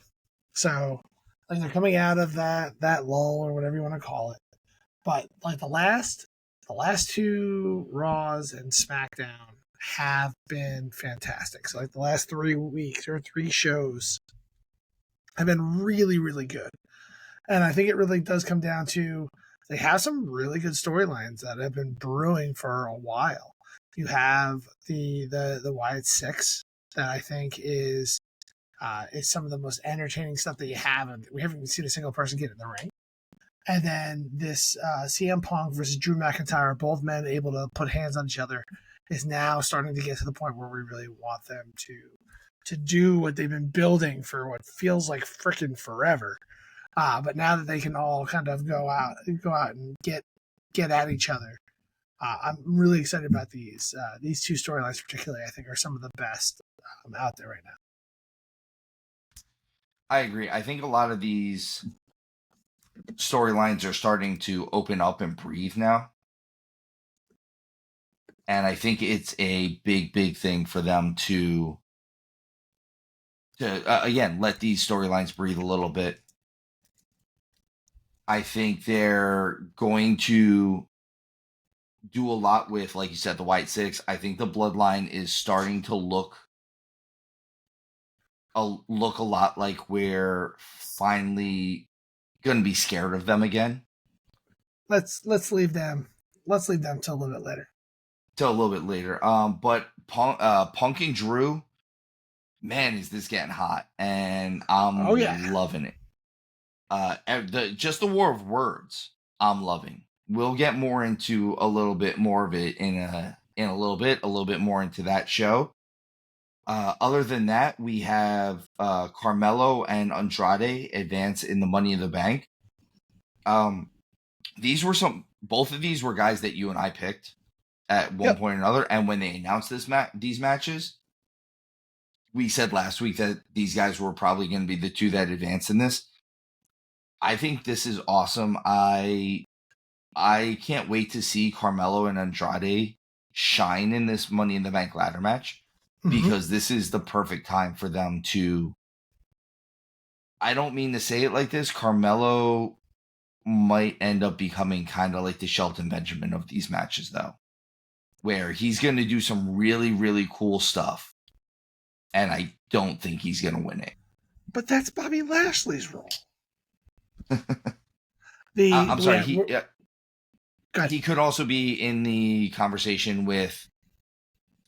So like they're coming out of that lull or whatever you want to call it. But like the last two Raws and SmackDown have been fantastic. So like the last 3 weeks or 3 shows have been really, really good. And I think it really does come down to they have some really good storylines that have been brewing for a while. You have the Wyatt Six that I think is some of the most entertaining stuff that you have. And we haven't even seen a single person get in the ring. And then this CM Punk versus Drew McIntyre, both men able to put hands on each other, is now starting to get to the point where we really want them to do what they've been building for what feels like freaking forever. But now that they can all kind of go out and get at each other, I'm really excited about these. These 2 storylines particularly, I think, are some of the best out there right now. I agree. I think a lot of these storylines are starting to open up and breathe now. And I think it's a big thing for them to again, let these storylines breathe a little bit. I think they're going to do a lot with, like you said, the White Six. I think the Bloodline is starting to look a lot like we're finally going to be scared of them again. Let's leave them. Let's leave them till a little bit later. But Punk and Drew, man, is this getting hot, and I'm loving it. Just the war of words, I'm loving. We'll get more into a little bit more of it in a little bit more into that show. Other than that, we have Carmelo and Andrade advance in the Money in the Bank. Both of these were guys that you and I picked at one point or another. And when they announced these matches, we said last week that these guys were probably going to be the 2 that advance in this. I think this is awesome. I can't wait to see Carmelo and Andrade shine in this Money in the Bank ladder match, because this is the perfect time for them to, I don't mean to say it like this, Carmelo might end up becoming kind of like the Shelton Benjamin of these matches, though, where he's going to do some really, really cool stuff, and I don't think he's going to win it. But that's Bobby Lashley's role. I'm sorry. He could also be in the conversation with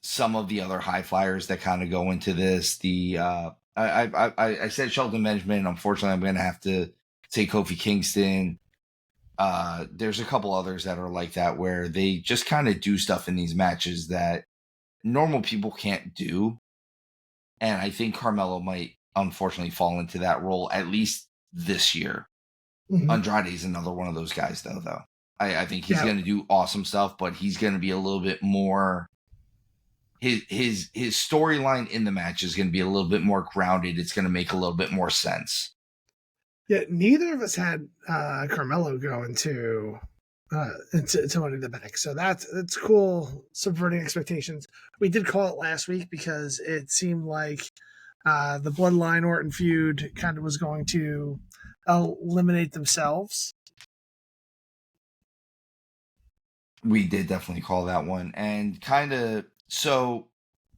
some of the other high flyers that kind of go into this. I said Shelton Benjamin. Unfortunately, I'm going to have to say Kofi Kingston. There's a couple others that are like that where they just kind of do stuff in these matches that normal people can't do. And I think Carmelo might unfortunately fall into that role, at least this year. Mm-hmm. Andrade is another one of those guys, though. I think he's going to do awesome stuff, but he's going to be a little bit more. His storyline in the match is going to be a little bit more grounded. It's going to make a little bit more sense. Yeah, neither of us had Carmelo go into Money in the Bank, so that's cool. Subverting expectations. We did call it last week because it seemed like the Bloodline Orton feud kind of was going to eliminate themselves. We did definitely call that one, and kind of so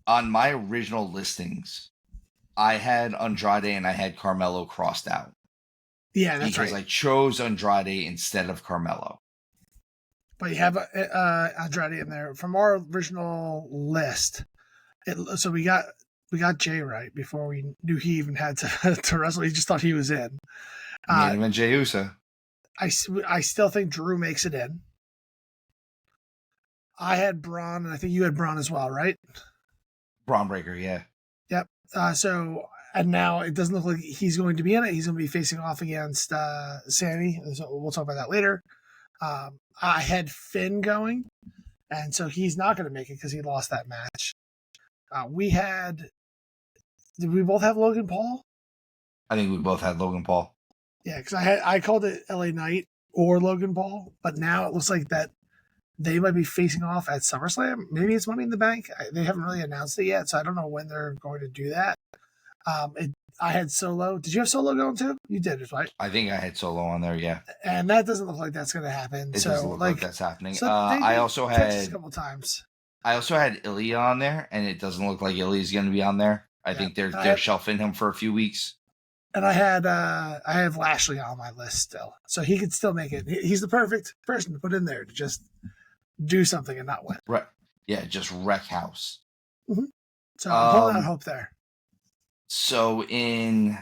on my original listings, I had Andrade and I had Carmelo crossed out. Yeah, that's because right. I chose Andrade instead of Carmelo. But you have Andrade in there from our original list. So we got Jay right before we knew he even had to wrestle. He just thought he was in. Main event Jey Uso. I still think Drew makes it in. I had Braun, and I think you had Braun as well, right? Braun Breaker, yeah. Yep. And now it doesn't look like he's going to be in it. He's going to be facing off against Sammy. So we'll talk about that later. I had Finn going, and so he's not going to make it because he lost that match. Did we both have Logan Paul? I think we both had Logan Paul. Yeah, because I called it LA Knight or Logan Paul, but now it looks like that they might be facing off at SummerSlam. Maybe it's Money in the Bank. They haven't really announced it yet, so I don't know when they're going to do that. I had Solo. Did you have Solo going too? You did, right? I think I had Solo on there, yeah. And that doesn't look like that's going to happen. It doesn't look like that's happening. So I also had a couple times. I also had Ilya on there, and it doesn't look like Ilya's going to be on there. I think they're shelving him for a few weeks. And I have Lashley on my list still, so he could still make it. He's the perfect person to put in there to just do something and not win. Right? Yeah, just wreck house. Mm-hmm. So I'm holding out hope there. So in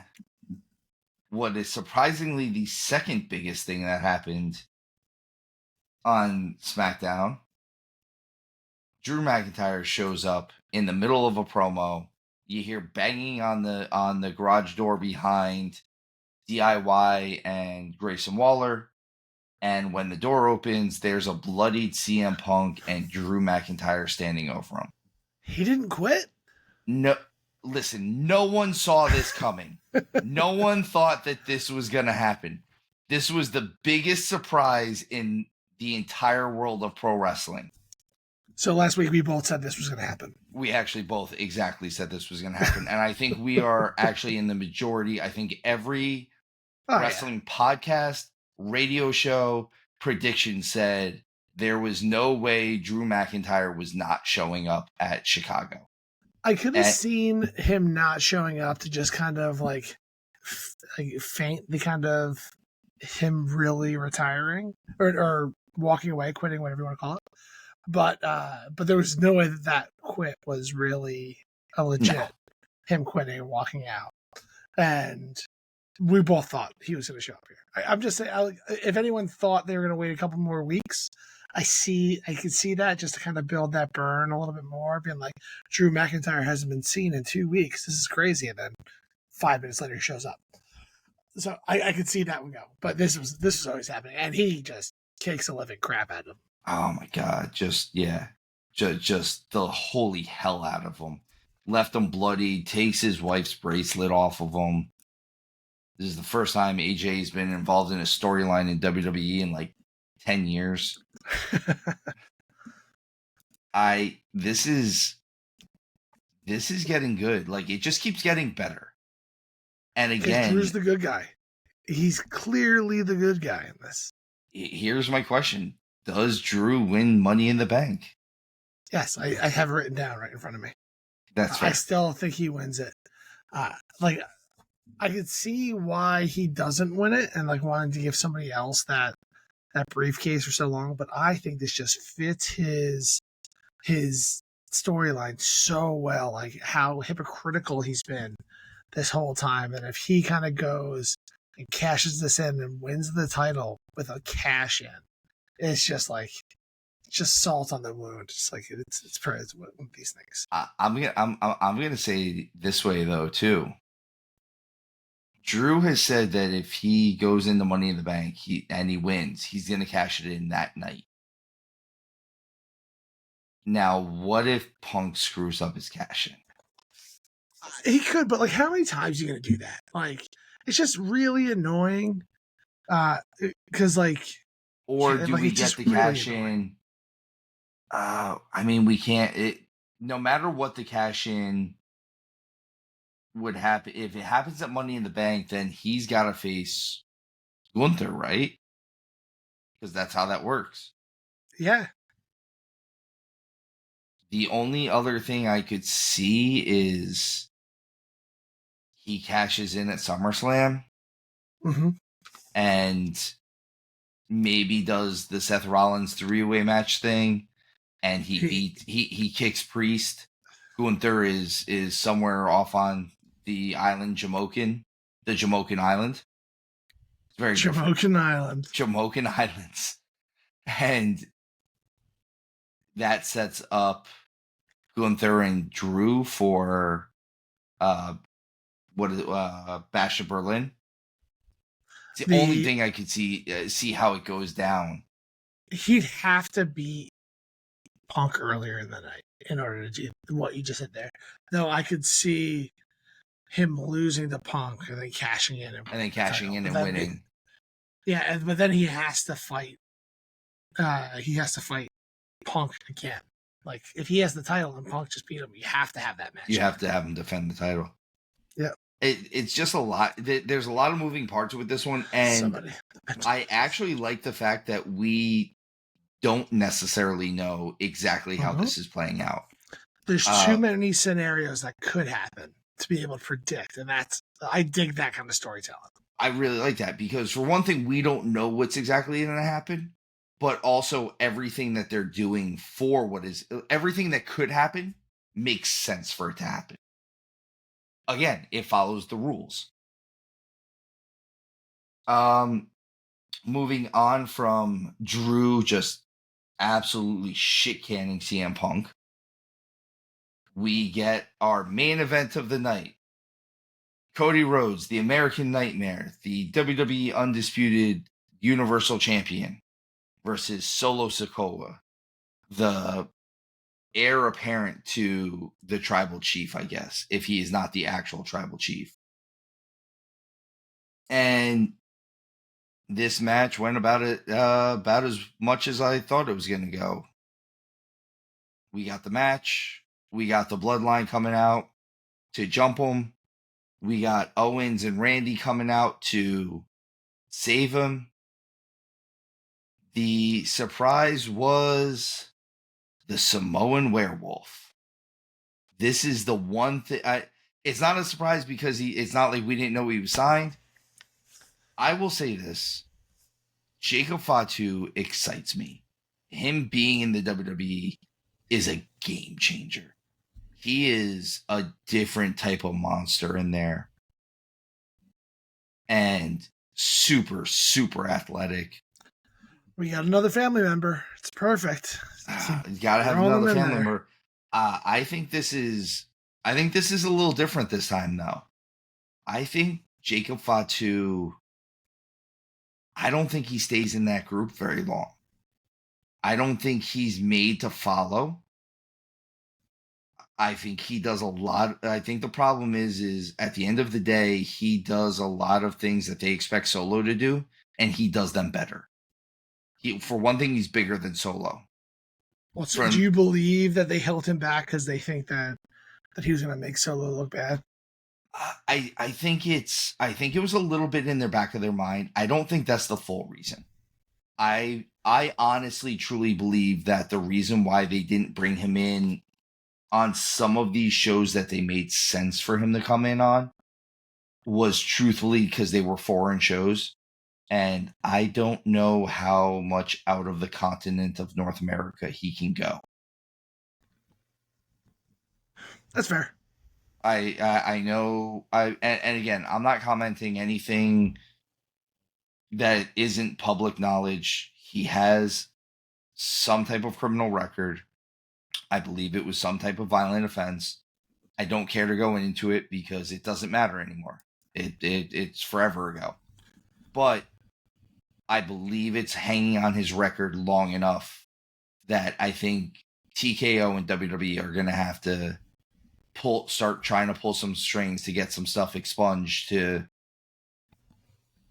what is surprisingly the second biggest thing that happened on SmackDown, Drew McIntyre shows up in the middle of a promo. You hear banging on the garage door behind DIY and Grayson Waller. And when the door opens, there's a bloodied CM Punk and Drew McIntyre standing over him. He didn't quit? No. Listen, no one saw this coming. No one thought that this was going to happen. This was the biggest surprise in the entire world of pro wrestling. So last week we both said this was going to happen. We actually both exactly said this was going to happen. And I think we are actually in the majority. I think every wrestling podcast, radio show, prediction said there was no way Drew McIntyre was not showing up at Chicago. I could have seen him not showing up to just kind of like faint the kind of him really retiring or walking away, quitting, whatever you want to call it. But there was no way that quit was really a legit him quitting and walking out. And we both thought he was going to show up here. I'm just saying, if anyone thought they were going to wait a couple more weeks, I could see that just to kind of build that burn a little bit more, being like, Drew McIntyre hasn't been seen in 2 weeks. This is crazy. And then 5 minutes later, he shows up. So I could see that one go. But this was always happening. And he just kicks the living crap out of him. Oh my God. Just the holy hell out of him. Left him bloody, takes his wife's bracelet off of him. This is the first time AJ's been involved in a storyline in WWE in like 10 years. This is getting good. Like, it just keeps getting better. And again, Drew's the good guy. He's clearly the good guy in this. Here's my question. Does Drew win Money in the Bank? Yes, I have it written down right in front of me. That's fair. I still think he wins it. I could see why he doesn't win it and like wanting to give somebody else that briefcase for so long, but I think this just fits his storyline so well, like how hypocritical he's been this whole time. And if he kind of goes and cashes this in and wins the title with a cash in, it's just like just salt on the wound. It's like it's praise with these things. I'm gonna say this way though too. Drew has said that if he goes into Money in the Bank and he wins, he's gonna cash it in that night. Now, what if Punk screws up his cash in? He could, but like, how many times are you gonna do that? Like, it's just really annoying. Because like, Or do like, we it's get just the really cash annoying. in? I mean, we can't. No matter what the cash in would happen, if it happens at Money in the Bank, then he's got to face Gunther, right? Because that's how that works. Yeah. The only other thing I could see is he cashes in at SummerSlam Mm-hmm. and maybe does the Seth Rollins 3-way match thing, and he kicks Priest. Gunther is somewhere off on the island Jamokin, the Jamokin Island. It's very different. Jamokin Island. Jamokin Islands, and that sets up Gunther and Drew for Bash of Berlin. It's the only thing I could see how it goes down. He'd have to beat Punk earlier in the night in order to do what you just said there. No, I could see him losing to Punk and then cashing in and winning. Yeah, but then he has to fight. He has to fight Punk again. Like, if he has the title and Punk just beat him, you have to have that match. You have to have him defend the title. Yeah. It's just a lot. There's a lot of moving parts with this one, and I actually like the fact that we don't necessarily know exactly how this is playing out. There's too many scenarios that could happen to be able to predict, and I dig that kind of storytelling. I really like that because, for one thing, we don't know what's exactly going to happen, but also everything that they're doing for everything that could happen makes sense for it to happen. Again, it follows the rules. Moving on from Drew just absolutely shit canning CM Punk, we get our main event of the night. Cody Rhodes, the American Nightmare, the WWE Undisputed Universal Champion, versus Solo Sikoa, the heir apparent to the Tribal Chief, I guess, if he is not the actual Tribal Chief. And this match went about as much as I thought it was going to go. We got the match. We got the Bloodline coming out to jump him. We got Owens and Randy coming out to save him. The surprise was the Samoan Werewolf. This is the one thing. It's not a surprise because it's not like we didn't know he was signed. I will say this. Jacob Fatu excites me. Him being in the WWE is a game changer. He is a different type of monster in there. And super, super athletic. We got another family member. It's perfect. You gotta have another family member. I think this is a little different this time, though. I think Jacob Fatu, I don't think he stays in that group very long. I don't think he's made to follow. I think he does a lot. I think the problem is at the end of the day, he does a lot of things that they expect Solo to do, and he does them better. For one thing, he's bigger than Solo. Well, so do you believe that they held him back because they think that he was going to make Solo look bad? I think it was a little bit in their back of their mind. I don't think that's the full reason. I honestly, truly believe that the reason why they didn't bring him in on some of these shows that they made sense for him to come in on was truthfully because they were foreign shows. And I don't know how much out of the continent of North America he can go. That's fair. I know and again, I'm not commenting anything that isn't public knowledge. He has some type of criminal record. I believe it was some type of violent offense. I don't care to go into it because it doesn't matter anymore. It's forever ago. But I believe it's hanging on his record long enough that I think TKO and WWE are going to have to start trying to pull some strings to get some stuff expunged to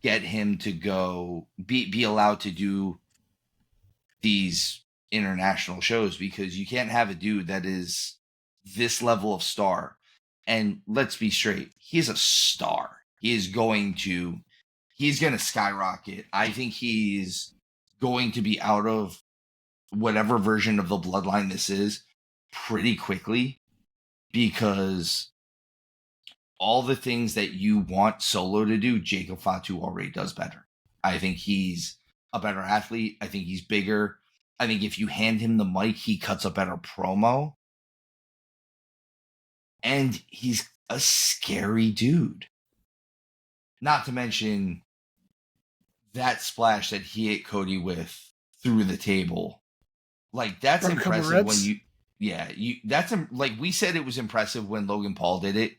get him to go be allowed to do these international shows, because you can't have a dude that is this level of star. And let's be straight, he's a star. He's going to skyrocket. I think he's going to be out of whatever version of the bloodline this is pretty quickly, because all the things that you want Solo to do, Jacob Fatu already does better. I think he's a better athlete. I think he's bigger. I think if you hand him the mic, he cuts a better promo. And he's a scary dude. Not to mention that splash that he hit Cody with through the table. Like, that's impressive when that's like we said, it was impressive when Logan Paul did it.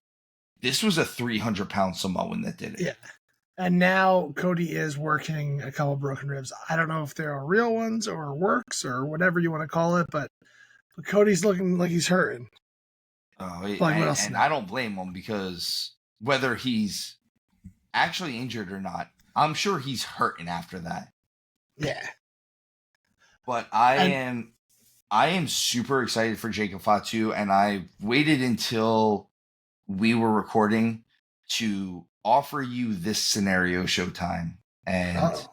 This was a 300-pound Samoan that did it. Yeah. And now Cody is working a couple broken ribs. I don't know if they're real ones or works or whatever you want to call it, but Cody's looking like he's hurting. And I don't blame him, because whether he's actually injured or not, I'm sure he's hurting after that. Yeah. But I am super excited for Jacob Fatu, and I waited until we were recording to offer you this scenario, Showtime. And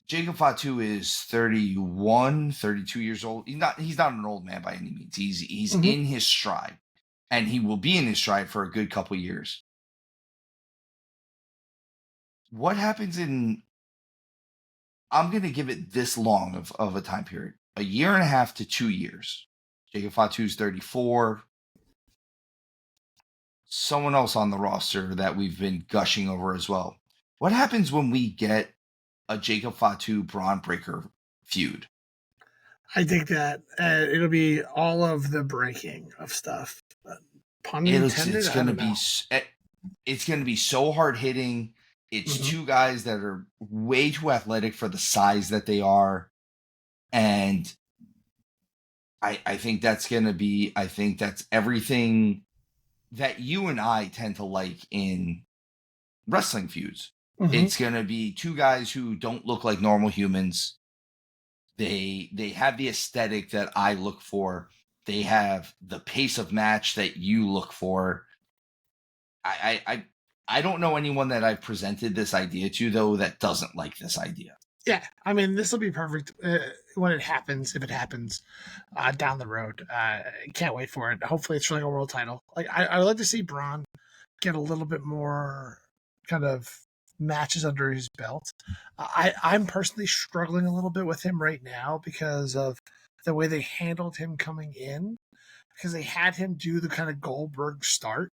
Jacob Fatu is 31, 32 years old. He's not an old man by any means. He's in his stride, and he will be in his stride for a good couple years. What happens I'm going to give it this long of a time period, a year and a half to 2 years. Jacob Fatu's 34. Someone else on the roster that we've been gushing over as well. What happens when we get a Jacob Fatu Braun Breaker feud? I think that it'll be all of the breaking of stuff. Pun intended. It's going to be so hard hitting. It's two guys that are way too athletic for the size that they are, and I think that's going to be. I think that's everything that you and I tend to like in wrestling feuds. It's going to be two guys who don't look like normal humans. They have the aesthetic that I look for. They have the pace of match that you look for. I don't know anyone that I've presented this idea to, though, that doesn't like this idea. Yeah, I mean, this will be perfect when it happens, if it happens down the road. Can't wait for it. Hopefully it's for like a world title. Like I would like to see Braun get a little bit more kind of matches under his belt. I'm personally struggling a little bit with him right now because of the way they handled him coming in, because they had him do the kind of Goldberg start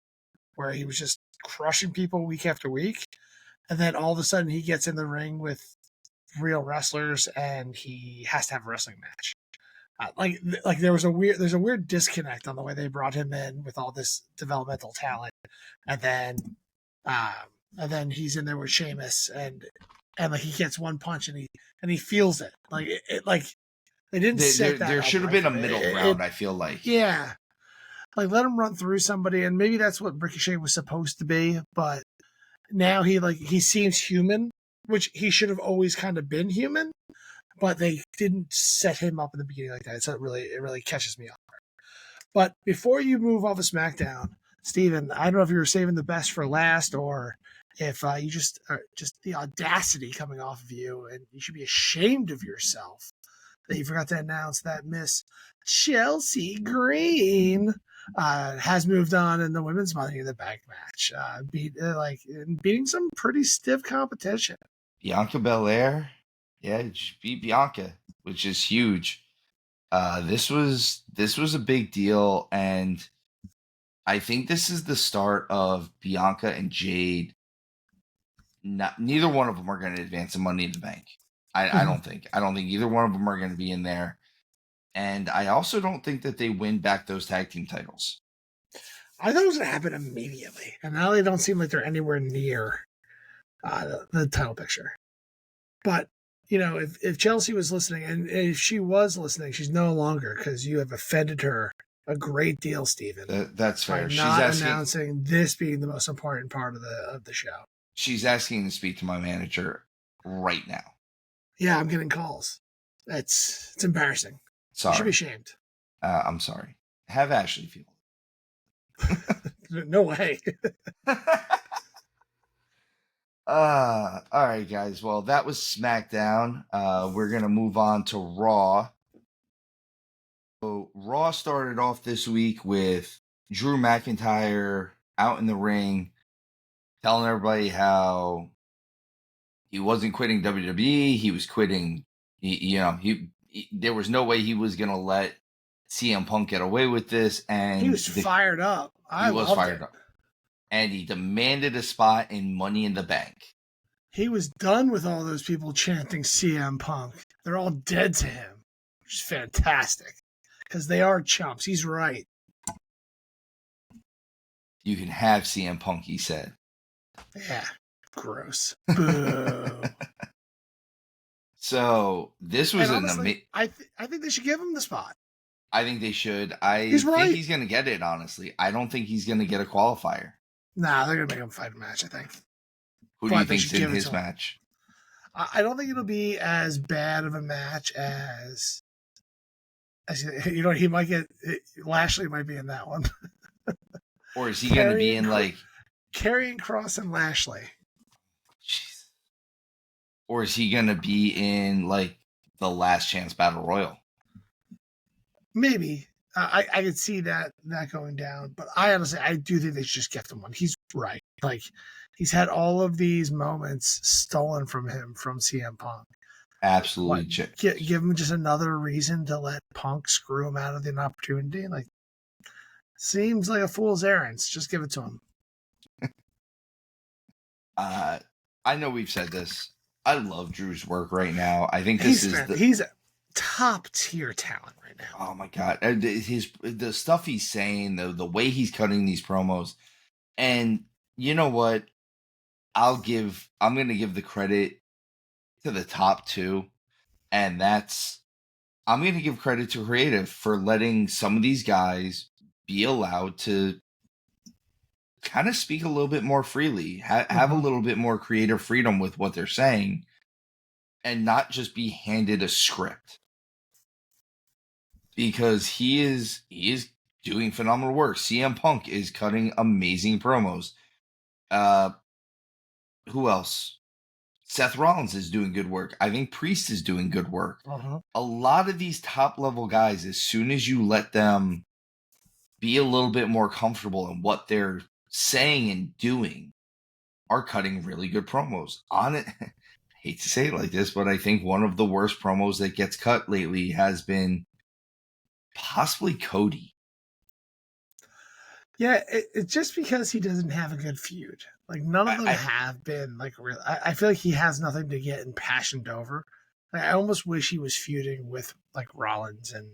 where he was just crushing people week after week, and then all of a sudden he gets in the ring with real wrestlers and he has to have a wrestling match. Like there's a weird disconnect on the way they brought him in with all this developmental talent, and then he's in there with Sheamus, and like he gets one punch and he feels it. Like it like they didn't set that. There should have been a middle ground. I feel like like let him run through somebody, and maybe that's what Ricochet was supposed to be, but now he seems human, which he should have always kind of been human, but they didn't set him up in the beginning like that. So it really catches me off. But before you move off of SmackDown, Steven, I don't know if you were saving the best for last, or if you just the audacity coming off of you, and you should be ashamed of yourself that you forgot to announce that Miss Chelsea Green has moved on in the women's Money in the Bank match, beating some pretty stiff competition. Bianca Belair, she beat Bianca, which is huge. This was a big deal, and I think this is the start of Bianca and Jade. Neither one of them are going to advance the Money in the Bank. I don't think. I don't think either one of them are going to be in there. And I also don't think that they win back those tag team titles. I thought it was going to happen immediately, and now they don't seem like they're anywhere near the title picture. But, you know, if Chelsea was listening, and if she was listening, she's no longer, because you have offended her a great deal, Steven. That's fair. She's not announcing this being the most important part of the show. She's asking to speak to my manager right now. Yeah, I'm getting calls. It's embarrassing. Sorry. You should be ashamed. I'm sorry. Have Ashley feel. No way. All right, guys. Well, that was SmackDown. We're going to move on to Raw. So Raw started off this week with Drew McIntyre out in the ring telling everybody how he wasn't quitting WWE. He was quitting. There was no way he was going to let CM Punk get away with this. And he was fired up. He was fired up. And he demanded a spot in Money in the Bank. He was done with all those people chanting CM Punk. They're all dead to him, which is fantastic. Because they are chumps. He's right. You can have CM Punk, he said. Yeah. Gross. Boo. So, this was an amazing... I think they should give him the spot. I think they should. He's think he's going to get it, honestly. I don't think he's going to get a qualifier. Nah, they're going to make him fight a match, I think. Who do you think's in his match? I don't think it'll be as bad of a match as he might get... Lashley might be in that one. Or is he going to be in, like... Karrion Kross and Lashley. Jeez. Or is he going to be in, like, the Last Chance Battle Royal? Maybe. I could see that going down. But I do think they should just get him one. He's right. Like, he's had all of these moments stolen from him from CM Punk. Absolutely. Give him just another reason to let Punk screw him out of an opportunity. Like, seems like a fool's errand. Just give it to him. I know we've said this. I love Drew's work right now. I think he's a top tier talent right now. Oh my god, the stuff he's saying, the way he's cutting these promos, and you know what? I'm going to give the credit to the top two, and I'm going to give credit to creative for letting some of these guys be allowed to kind of speak a little bit more freely, have a little bit more creative freedom with what they're saying, and not just be handed a script. Because he is doing phenomenal work. CM Punk is cutting amazing promos. Who else? Seth Rollins is doing good work. I think Priest is doing good work. A lot of these top level guys, as soon as you let them be a little bit more comfortable in what they're saying and doing, are cutting really good promos. On it, I hate to say it like this, but I think one of the worst promos that gets cut lately has been possibly Cody. Yeah, it's just because he doesn't have a good feud. Like, none of them have been, like, real. I feel like he has nothing to get impassioned over. Like, I almost wish he was feuding with, like, Rollins and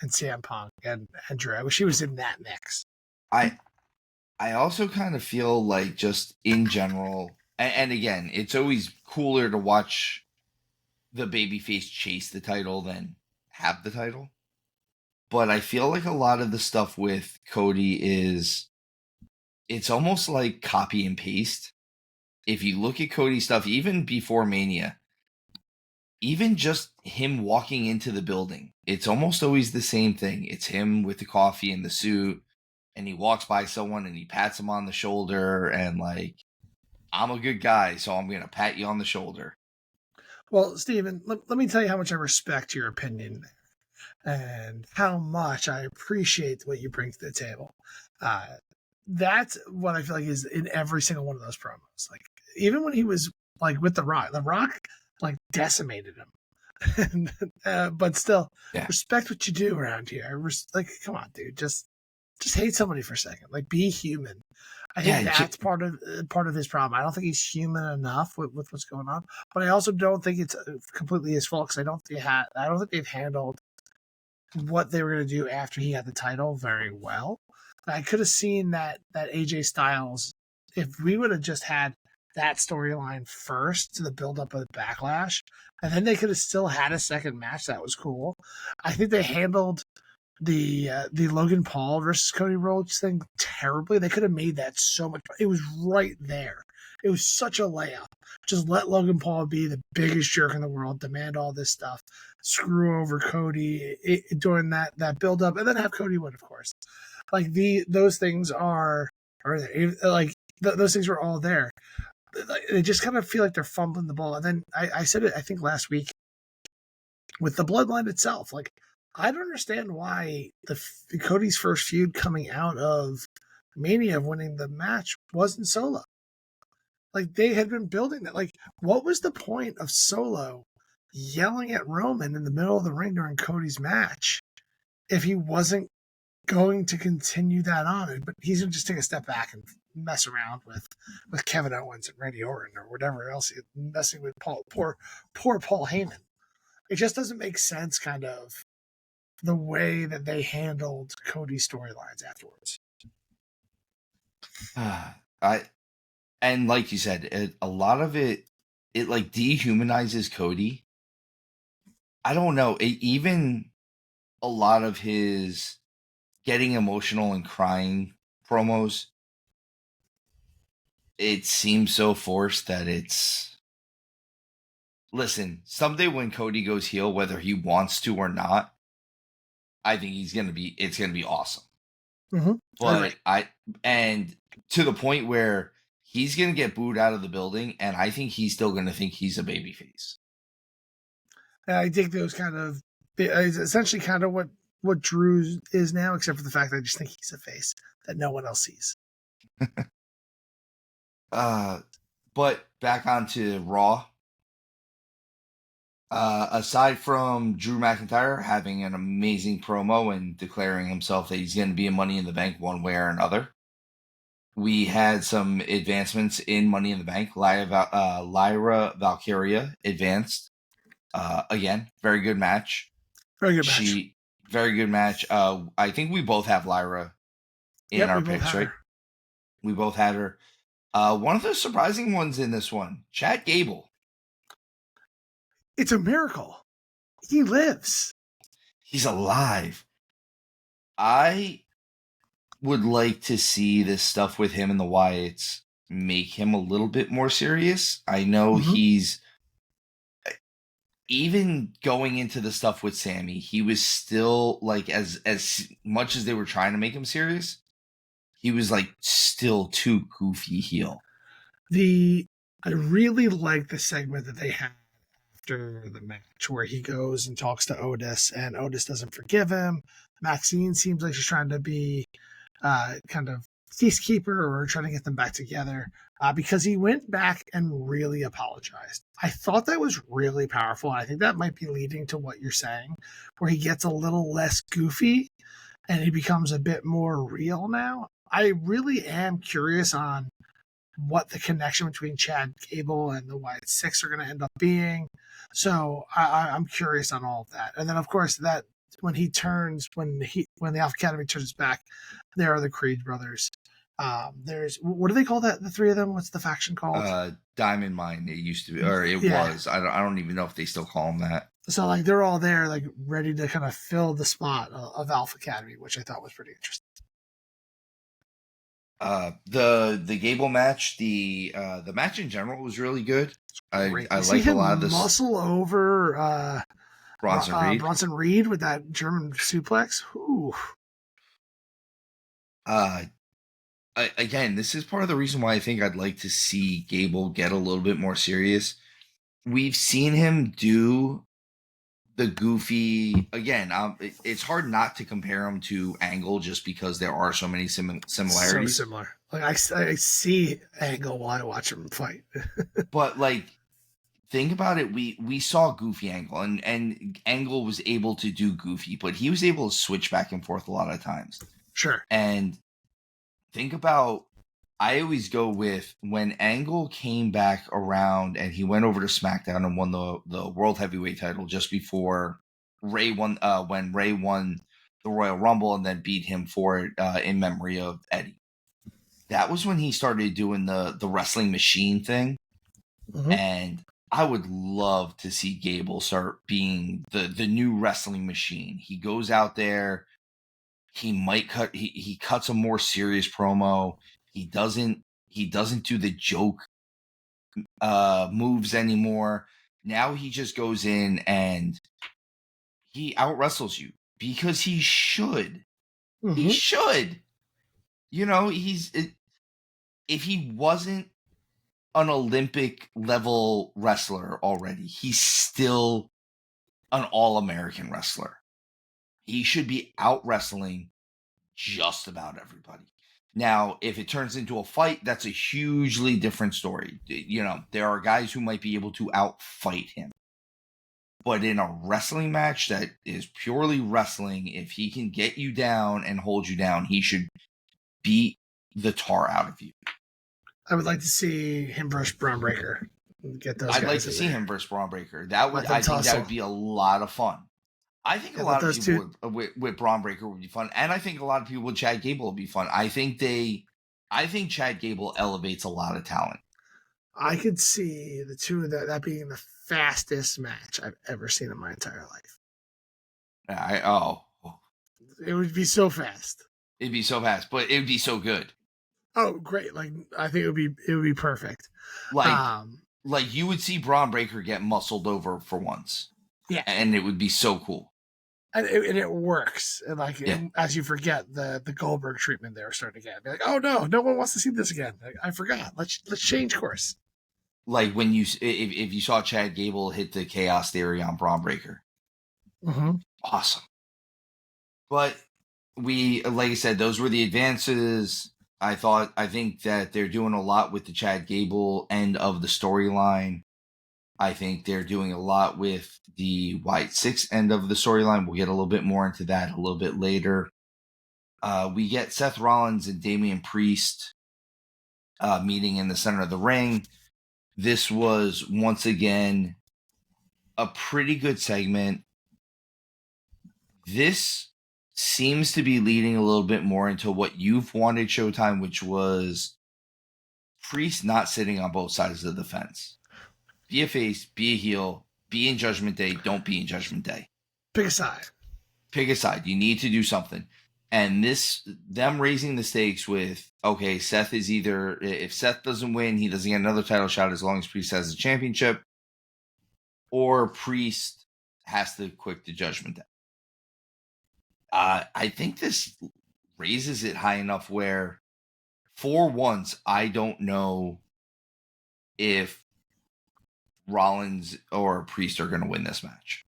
CM Punk and Drew. I wish he was in that mix. I also kind of feel like, just in general, and again, it's always cooler to watch the babyface chase the title than have the title. But I feel like a lot of the stuff with Cody it's almost like copy and paste. If you look at Cody's stuff, even before Mania, even just him walking into the building, it's almost always the same thing. It's him with the coffee and the suit, and he walks by someone and he pats him on the shoulder and, like, I'm a good guy, so I'm going to pat you on the shoulder. Well, Steven, let me tell you how much I respect your opinion and how much I appreciate what you bring to the table. That's what I feel like is in every single one of those promos. Like, even when he was, like, with The Rock, like, decimated him. But still, Yeah. respect what you do around here. Like, come on, dude, just hate somebody for a second. Like, be human. I think that's part of his problem. I don't think he's human enough with what's going on. But I also don't think it's completely his fault, because I don't think they've handled what they were going to do after he had the title very well. I could have seen that AJ Styles, if we would have just had that storyline first to the build up of the Backlash, and then they could have still had a second match that was cool. I think they handled the Logan Paul versus Cody Rhodes thing terribly. They could have made that so much. It was right there. It was such a layup. Just let Logan Paul be the biggest jerk in the world, demand all this stuff, screw over Cody during that build up, and then have Cody win, of course. Like those things are like those things were all there. They just kind of feel like they're fumbling the ball. And then I said it, I think, last week with the bloodline itself. Like, I don't understand why the Cody's first feud coming out of Mania of winning the match wasn't Solo. Like, they had been building that. Like, what was the point of Solo yelling at Roman in the middle of the ring during Cody's match if he wasn't going to continue that on? But he's going to just take a step back and mess around with Kevin Owens and Randy Orton or whatever else, he's messing with poor Paul Heyman. It just doesn't make sense, kind of, the way that they handled Cody's storylines afterwards. And like you said, a lot of it like dehumanizes Cody. I don't know. Even a lot of his getting emotional and crying promos, it seems so forced that it's... Listen, someday when Cody goes heel, whether he wants to or not, I think it's going to be awesome. Mm-hmm. But and to the point where he's going to get booed out of the building, and I think he's still going to think he's a babyface. I think those kind of is essentially kind of what Drew is now, except for the fact that I just think he's a face that no one else sees. But back onto Raw. Aside from Drew McIntyre having an amazing promo and declaring himself that he's going to be in Money in the Bank one way or another, we had some advancements in Money in the Bank. Lyra Valkyria advanced. Again, very good match. Very good match. Very good match. I think we both have Lyra in our picks, right? We both had her. One of the surprising ones in this one, Chad Gable. It's a miracle. He lives. He's alive. I would like to see this stuff with him and the Wyatts make him a little bit more serious. I know he's... Even going into the stuff with Sammy, he was still, like, as much as they were trying to make him serious, he was, like, still too goofy heel. I really like the segment that they had after the match where he goes and talks to Otis, and Otis doesn't forgive him. Maxine seems like she's trying to be kind of peacekeeper or trying to get them back together because he went back and really apologized. I thought that was really powerful. I think that might be leading to what you're saying, where he gets a little less goofy and he becomes a bit more real now. I really am curious on what the connection between Chad Gable and the Wyatt Six are going to end up being. So I'm curious on all of that. And then, of course, that when the Alpha Academy turns back, there are the Creed brothers. There's, what do they call that? The three of them? What's the faction called? Diamond Mine. It used to be, or it was. I don't even know if they still call them that. So, like, they're all there, like, ready to kind of fill the spot of Alpha Academy, which I thought was pretty interesting. The Gable match, the match in general was really good. I like a lot of this. Muscle over Bronson Reed with that German suplex. Ooh. Again, this is part of the reason why I think I'd like to see Gable get a little bit more serious. We've seen him do the goofy again. It's hard not to compare him to Angle just because there are so many similarities. So similar. Like I see Angle while I watch him fight. But like think about it. We saw Goofy Angle, and Angle was able to do Goofy, but he was able to switch back and forth a lot of times. Sure. And think about, I always go with when Angle came back around and he went over to SmackDown and won the World Heavyweight title just before Ray won, when Ray won the Royal Rumble and then beat him for it in memory of Eddie. That was when he started doing the wrestling machine thing. Mm-hmm. And I would love to see Gable start being the new wrestling machine. He goes out there, he might he cuts a more serious promo. He doesn't do the joke moves anymore. Now he just goes in and he out wrestles you because he should. Mm-hmm. He should. You know, if he wasn't an Olympic level wrestler already, he's still an all-American wrestler. He should be out wrestling just about everybody. Now, if it turns into a fight, that's a hugely different story. You know, there are guys who might be able to outfight him. But in a wrestling match that is purely wrestling, if he can get you down and hold you down, he should beat the tar out of you. I would like to see him versus Braun Breaker. Get those. I'd like to see him versus Braun Breaker. That would, I think, that would be a lot of fun. I think a lot of people with Braun Breaker would be fun, and I think a lot of people with Chad Gable would be fun. I think Chad Gable elevates a lot of talent. I could see the two of that being the fastest match I've ever seen in my entire life. It would be so fast. It'd be so fast, but it would be so good. Oh, great! Like I think it would be perfect. Like you would see Braun Breaker get muscled over for once. Yeah, and it would be so cool. And it works. And as you forget the Goldberg treatment they were starting to get. Be like, oh no one wants to see this again. I forgot. Let's change course. Like when if you saw Chad Gable hit the Chaos Theory on Braun Breaker. Mm-hmm. Awesome. But like I said, those were the advances. I think that they're doing a lot with the Chad Gable end of the storyline. I think they're doing a lot with the White Six end of the storyline. We'll get a little bit more into that a little bit later. We get Seth Rollins and Damian Priest meeting in the center of the ring. This was, once again, a pretty good segment. This seems to be leading a little bit more into what you've wanted, Showtime, which was Priest not sitting on both sides of the fence. Be a face, be a heel, be in Judgment Day, don't be in Judgment Day. Pick a side. Pick a side. You need to do something. And them raising the stakes with, okay, Seth is either, if Seth doesn't win, he doesn't get another title shot as long as Priest has the championship, or Priest has to quit the Judgment Day. I think this raises it high enough where, for once, I don't know if Rollins or Priest are going to win this match.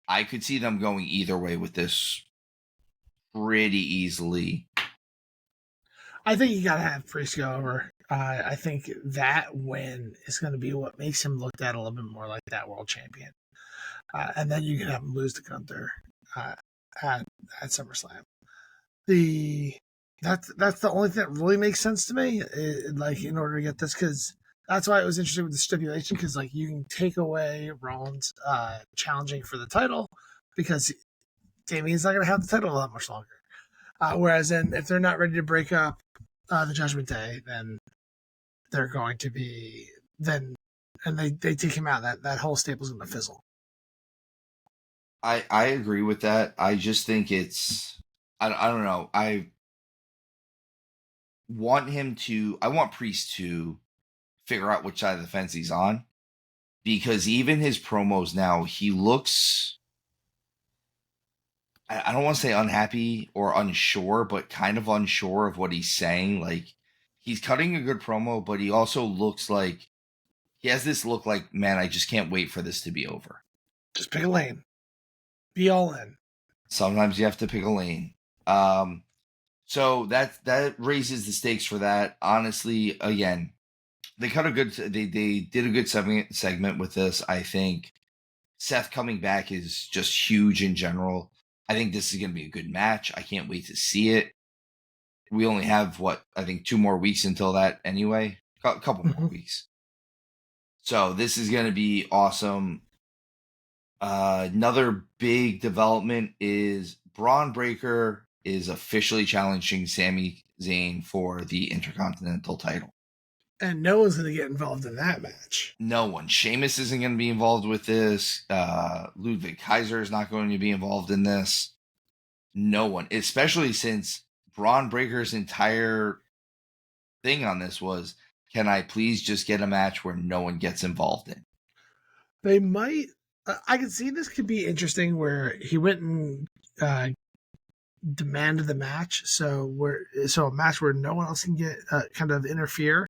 I could see them going either way with this pretty easily. I think you got to have Priest go over. I think that win is going to be what makes him looked at a little bit more like that world champion. And then you can have him lose to Gunther at SummerSlam. That's the only thing that really makes sense to me, in order to get this, because that's why I was interested with the stipulation, because you can take away Rollins challenging for the title because Damien's not going to have the title that much longer. Whereas then if they're not ready to break up the Judgment Day, then they're going to be and they take him out. That whole staple's going to fizzle. I agree with that. I just think I don't know. I want Priest to figure out which side of the fence he's on, because even his promos now, he looks, I don't want to say unhappy or unsure, but kind of unsure of what he's saying. Like, he's cutting a good promo, but he also looks like he has this look like, man, I just can't wait for this to be over. Just pick a lane. Be all in. Sometimes you have to pick a lane. So that raises the stakes for that. Honestly, again, they cut a good. They did a good segment with this. I think Seth coming back is just huge in general. I think this is going to be a good match. I can't wait to see it. We only have I think 2 more weeks until that anyway. A couple more weeks. So this is going to be awesome. Another big development is Braun Breaker is officially challenging Sami Zayn for the Intercontinental title. And no one's going to get involved in that match. No one. Sheamus isn't going to be involved with this. Ludwig Kaiser is not going to be involved in this. No one. Especially since Braun Breaker's entire thing on this was, can I please just get a match where no one gets involved in? They might. I can see this could be interesting where he went and demanded the match. So a match where no one else can get kind of interfere.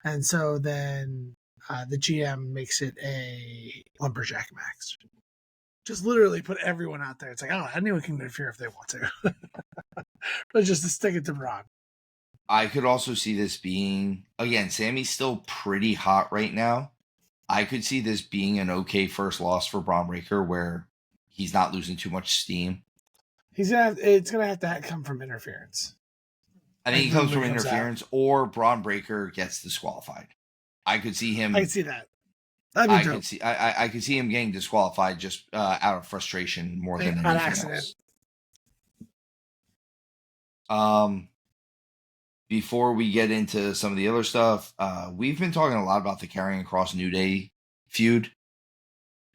And so then the GM makes it a lumberjack match. Just literally put everyone out there. It's like, oh, anyone can interfere if they want to. But just to stick it to Braun. I could also see this being, again, Sammy's still pretty hot right now. I could see this being an okay first loss for Braun Breaker where he's not losing too much steam. It's gonna have to come from interference. I think it comes from interference or Braun Breaker gets disqualified. I could see him. I can see that. I could see him getting disqualified just out of frustration more than anything accident. else. Before we get into some of the other stuff, we've been talking a lot about the Karrion Kross New Day feud.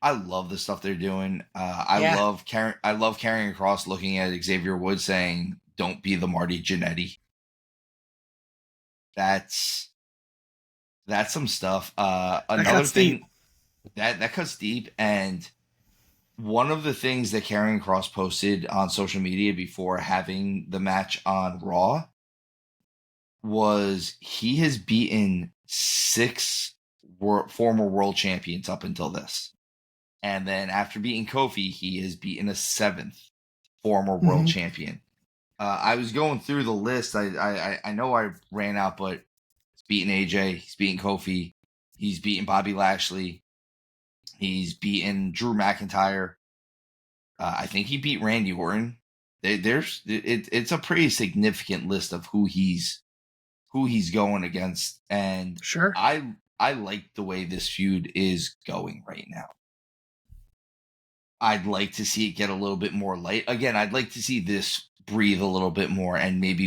I love the stuff they're doing. I love Karrion Kross looking at Xavier Woods saying, "Don't be the Marty Jannetty." That's some stuff. Another thing that cuts deep, and one of the things that Karrion Kross posted on social media before having the match on Raw was he has beaten 6 former world champions up until this. And then after beating Kofi, he has beaten a 7th former world champion. I was going through the list. I know I ran out, but he's beaten AJ. He's beaten Kofi. He's beaten Bobby Lashley. He's beaten Drew McIntyre. I think he beat Randy Orton. It's a pretty significant list of who he's going against, and sure, I like the way this feud is going right now. I'd like to see it get a little bit more light. Again, I'd like to see this breathe a little bit more, and maybe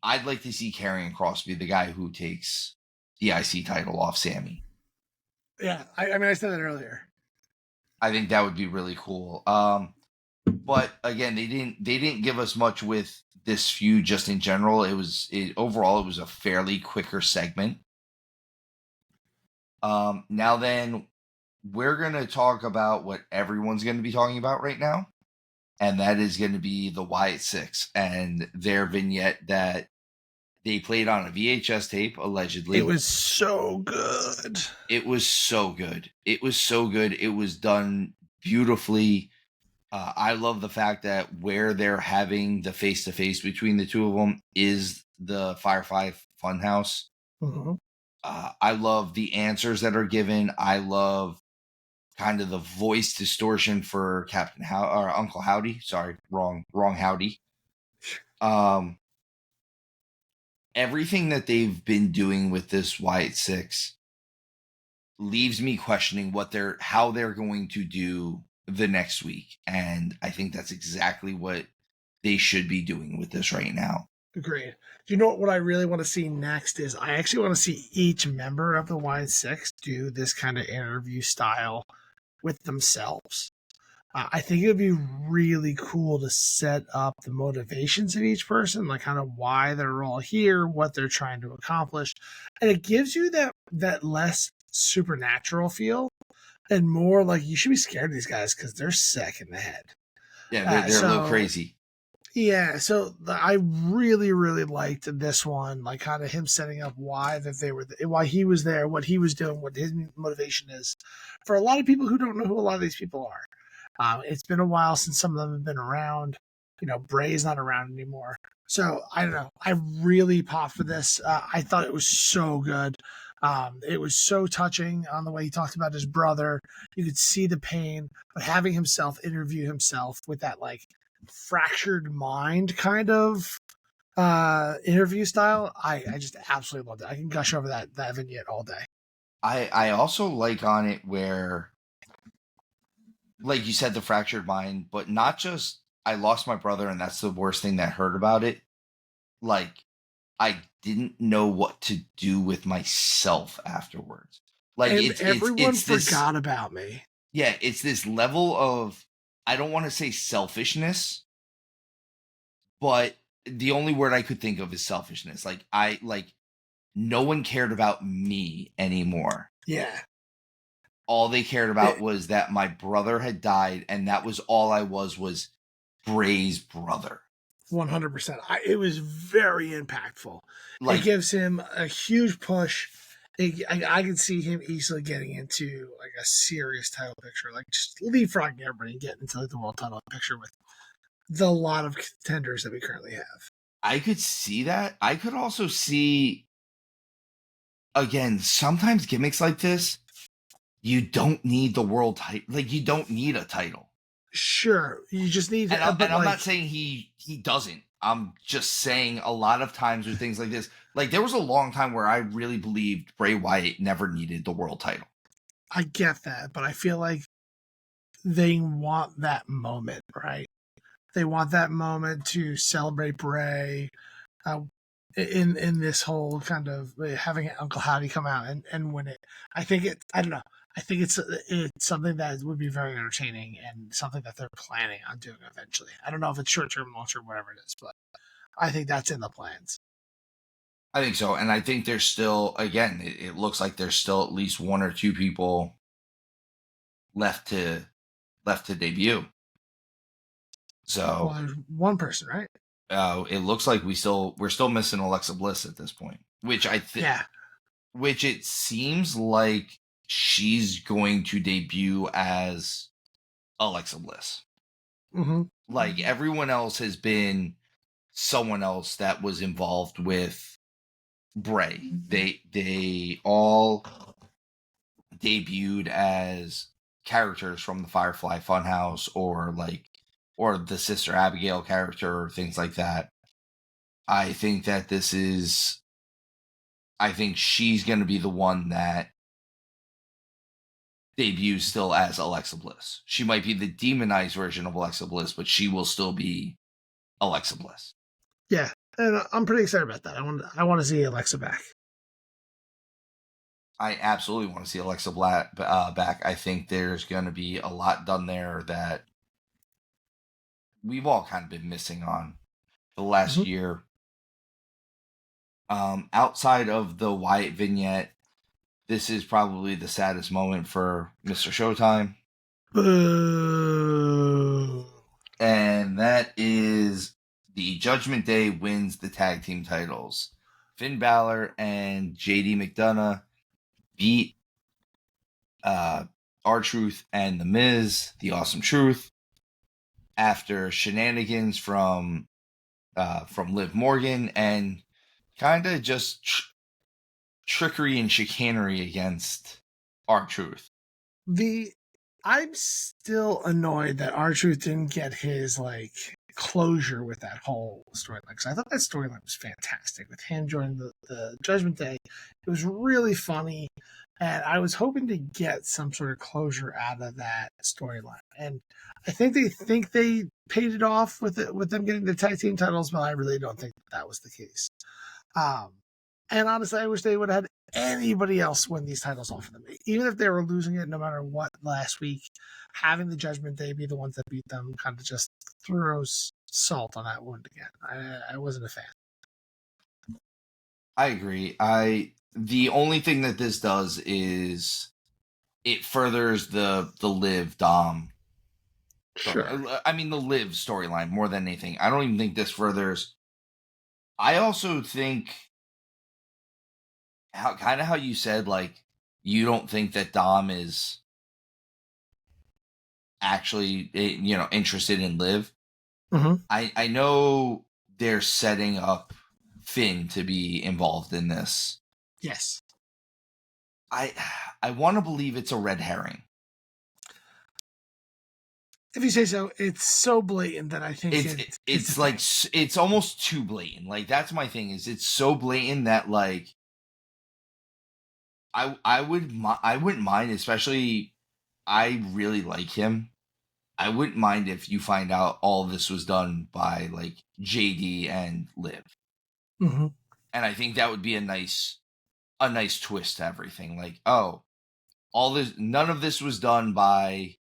I'd like to see Karrion Kross be the guy who takes the IC title off Sammy. Yeah, I mean, I said that earlier. I think that would be really cool. But again, they didn't give us much with this feud just in general. Overall, it was a fairly quicker segment. Now then, we're going to talk about what everyone's going to be talking about right now, and that is going to be the Wyatt Six and their vignette that they played on a VHS tape, allegedly. It was so good. It was so good. It was done beautifully. I love the fact that where they're having the face-to-face between the two of them is the Firefly Funhouse. Mm-hmm. I love the answers that are given. I love kind of the voice distortion for Uncle Howdy. Sorry, wrong Howdy. Everything that they've been doing with this Wyatt Six leaves me questioning how they're going to do the next week. And I think that's exactly what they should be doing with this right now. Agreed. You know what I really want to see next is I actually want to see each member of the Wyatt Six do this kind of interview style with themselves. I think it would be really cool to set up the motivations of each person, like kind of why they're all here, what they're trying to accomplish. And it gives you that less supernatural feel and more like you should be scared of these guys because they're sick in the head. Yeah, they're a little crazy. Yeah, so I really, really liked this one, like kind of him setting up why he was there, what he was doing, what his motivation is. For a lot of people who don't know who a lot of these people are. It's been a while since some of them have been around. Bray's not around anymore. So I don't know. I really popped for this. I thought it was so good. It was so touching on the way he talked about his brother. You could see the pain, but having himself interview himself with that like fractured mind kind of interview style, I just absolutely loved it. I can gush over that vignette all day. I also like on it where, like you said, the fractured mind, but not just I lost my brother and that's the worst thing that hurt about it. Like, I didn't know what to do with myself afterwards. Like And everyone it's this, forgot about me. yeah, it's this level of, I don't want to say selfishness, but the only word I could think of is selfishness. Like no one cared about me anymore. Yeah. All they cared about was that my brother had died, and that was all I was Bray's brother. 100%. It was very impactful. Like, it gives him a huge push. I can see him easily getting into like a serious title picture, like just leapfrogging everybody and getting into like the world title picture with the lot of contenders that we currently have. I could see that. I could also see, again, sometimes gimmicks like this, you don't need the world title. Like, you don't need a title. Sure, you just need. And I'm not saying he doesn't. I'm just saying a lot of times with things like this, like there was a long time where I really believed Bray Wyatt never needed the world title. I get that, but I feel like they want that moment, right? They want that moment to celebrate Bray in this whole kind of having Uncle Howdy come out and win it. I don't know. I think it's something that would be very entertaining and something that they're planning on doing eventually. I don't know if it's short term, long term, whatever it is, but I think that's in the plans. I think so. And I think there's still, again, it looks like there's still at least one or two people left to debut. So Well, there's one person, right? it looks like we're still missing Alexa Bliss at this point, which I think, Yeah. which it seems like she's going to debut as Alexa Bliss. Mm-hmm. Like everyone else has been someone else that was involved with Bray. They all debuted as characters from the Firefly Funhouse or the Sister Abigail character or things like that. I think that I think she's going to be the one that debuts still as Alexa Bliss. She might be the demonized version of Alexa Bliss, but she will still be Alexa Bliss. Yeah, and I'm pretty excited about that. I want to see Alexa back. I absolutely want to see Alexa back. I think there's going to be a lot done there that we've all kind of been missing on the last year. Outside of the Wyatt vignette, this is probably the saddest moment for Mr. Showtime. Boo. And that is the Judgment Day wins the tag team titles. Finn Balor and JD McDonough beat R-Truth and The Miz, The Awesome Truth, after shenanigans from Liv Morgan and kind of just trickery and chicanery against R-Truth. I'm still annoyed that R-Truth didn't get his like closure with that whole storyline, because I thought that storyline was fantastic with him joining the Judgment Day. It was really funny, and I was hoping to get some sort of closure out of that storyline. And I think they paid it off with them getting the tag team titles, but I really don't think that was the case. And honestly, I wish they would have had anybody else win these titles off of them. Even if they were losing it no matter what last week, having the Judgment Day be the ones that beat them kind of just throws salt on that wound again. I wasn't a fan. I agree. The only thing that this does is it furthers the Liv Dom. Sure. I mean the Liv storyline more than anything. I don't even think this furthers. I also think how you said, like, you don't think that Dom is actually interested in Liv. Mm-hmm. I know they're setting up Finn to be involved in this. Yes. I want to believe it's a red herring. If you say so, it's so blatant that I think it's a It's like thing. it's almost too blatant. Like that's my thing, is it's so blatant that like I wouldn't mind, especially I really like him. I wouldn't mind if you find out all of this was done by like JD and Liv. Mm-hmm. And I think that would be a nice twist to everything. Like, oh, all this, none of this was done by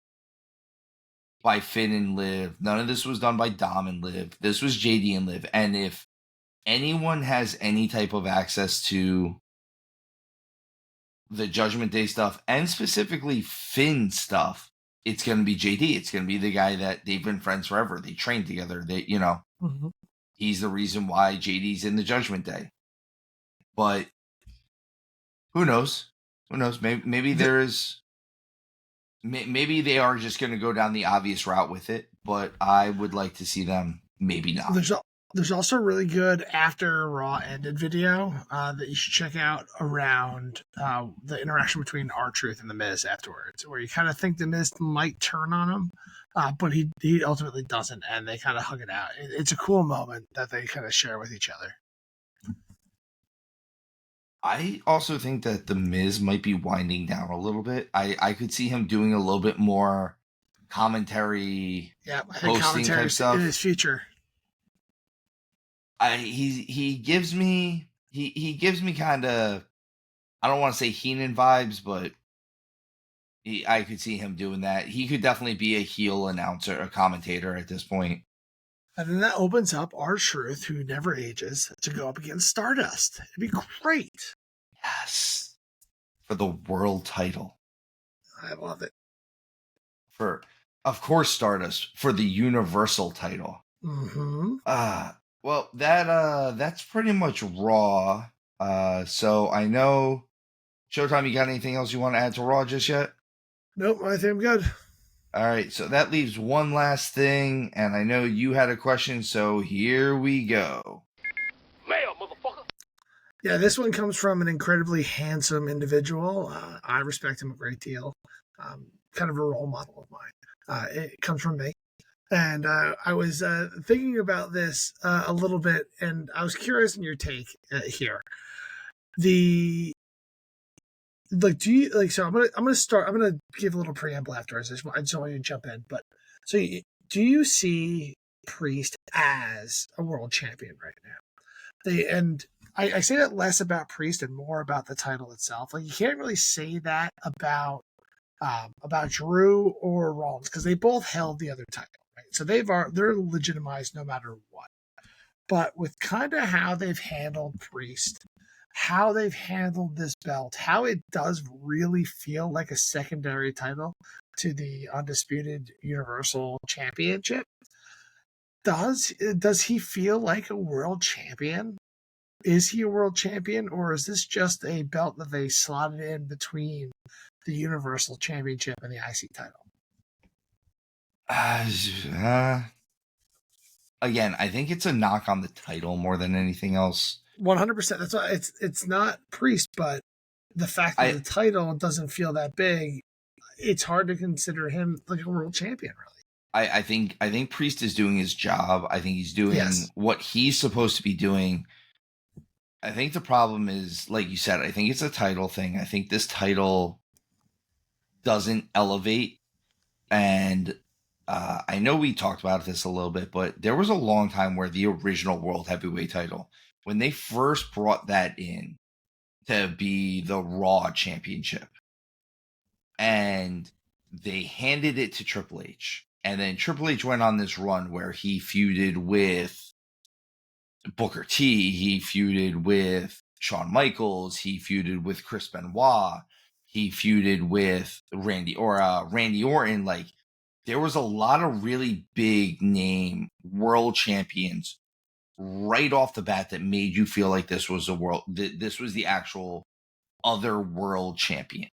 Finn and Liv. None of this was done by Dom and Liv. This was JD and Liv. And if anyone has any type of access to the Judgment Day stuff, and specifically Finn stuff, it's going to be JD. It's going to be the guy that they've been friends forever. They trained together. Mm-hmm. He's the reason why JD's in the Judgment Day. But who knows? Who knows? Maybe there's maybe they are just going to go down the obvious route with it, but I would like to see them maybe not. There's also a really good after Raw ended video that you should check out around the interaction between R-Truth and The Miz afterwards, where you kind of think The Miz might turn on him, but he ultimately doesn't, and they kind of hug it out. It's a cool moment that they kind of share with each other. I also think that The Miz might be winding down a little bit. I could see him doing a little bit more commentary, Yeah, I think hosting commentary type stuff. in his future. He gives me kind of, I don't want to say Heenan vibes, but I could see him doing that. He could definitely be a heel announcer, a commentator at this point. And then that opens up R-Truth, who never ages, to go up against Stardust. It'd be great. Yes, for the world title. I love it. For, of course, Stardust for the Universal title. Mm-hmm. Well, that's pretty much Raw. So I know, Showtime, you got anything else you want to add to Raw just yet? Nope, I think I'm good. All right, so that leaves one last thing, and I know you had a question, so here we go. Mail, motherfucker. Yeah, this one comes from an incredibly handsome individual. I respect him a great deal. Kind of a role model of mine. It comes from me. And I was thinking about this a little bit, and I was curious in your take here. The like, do you like? So I'm gonna start. I'm gonna give a little preamble afterwards. I just want you to jump in. But so, do you see Priest as a world champion right now? I say that less about Priest and more about the title itself. Like, you can't really say that about Drew or Rollins, because they both held the other title, right? So they're legitimized no matter what. But with kind of how they've handled Priest, how they've handled this belt, how it does really feel like a secondary title to the undisputed Universal Championship. Does he feel like a world champion? Is he a world champion, or is this just a belt that they slotted in between the Universal Championship and the IC title? Again, I think it's a knock on the title more than anything else. 100%. That's why it's not Priest, but the fact that the title doesn't feel that big, it's hard to consider him like a world champion, really. I think Priest is doing his job. I think he's doing what he's supposed to be doing. I think the problem is, like you said, I think it's a title thing. I think this title doesn't elevate. And I know we talked about this a little bit, but there was a long time where the original World Heavyweight title, when they first brought that in to be the Raw Championship, and they handed it to Triple H. And then Triple H went on this run where he feuded with Booker T, he feuded with Shawn Michaels, he feuded with Chris Benoit, he feuded with Randy Orton. Like, there was a lot of really big name world champions right off the bat that made you feel like this was this was the actual other world champion.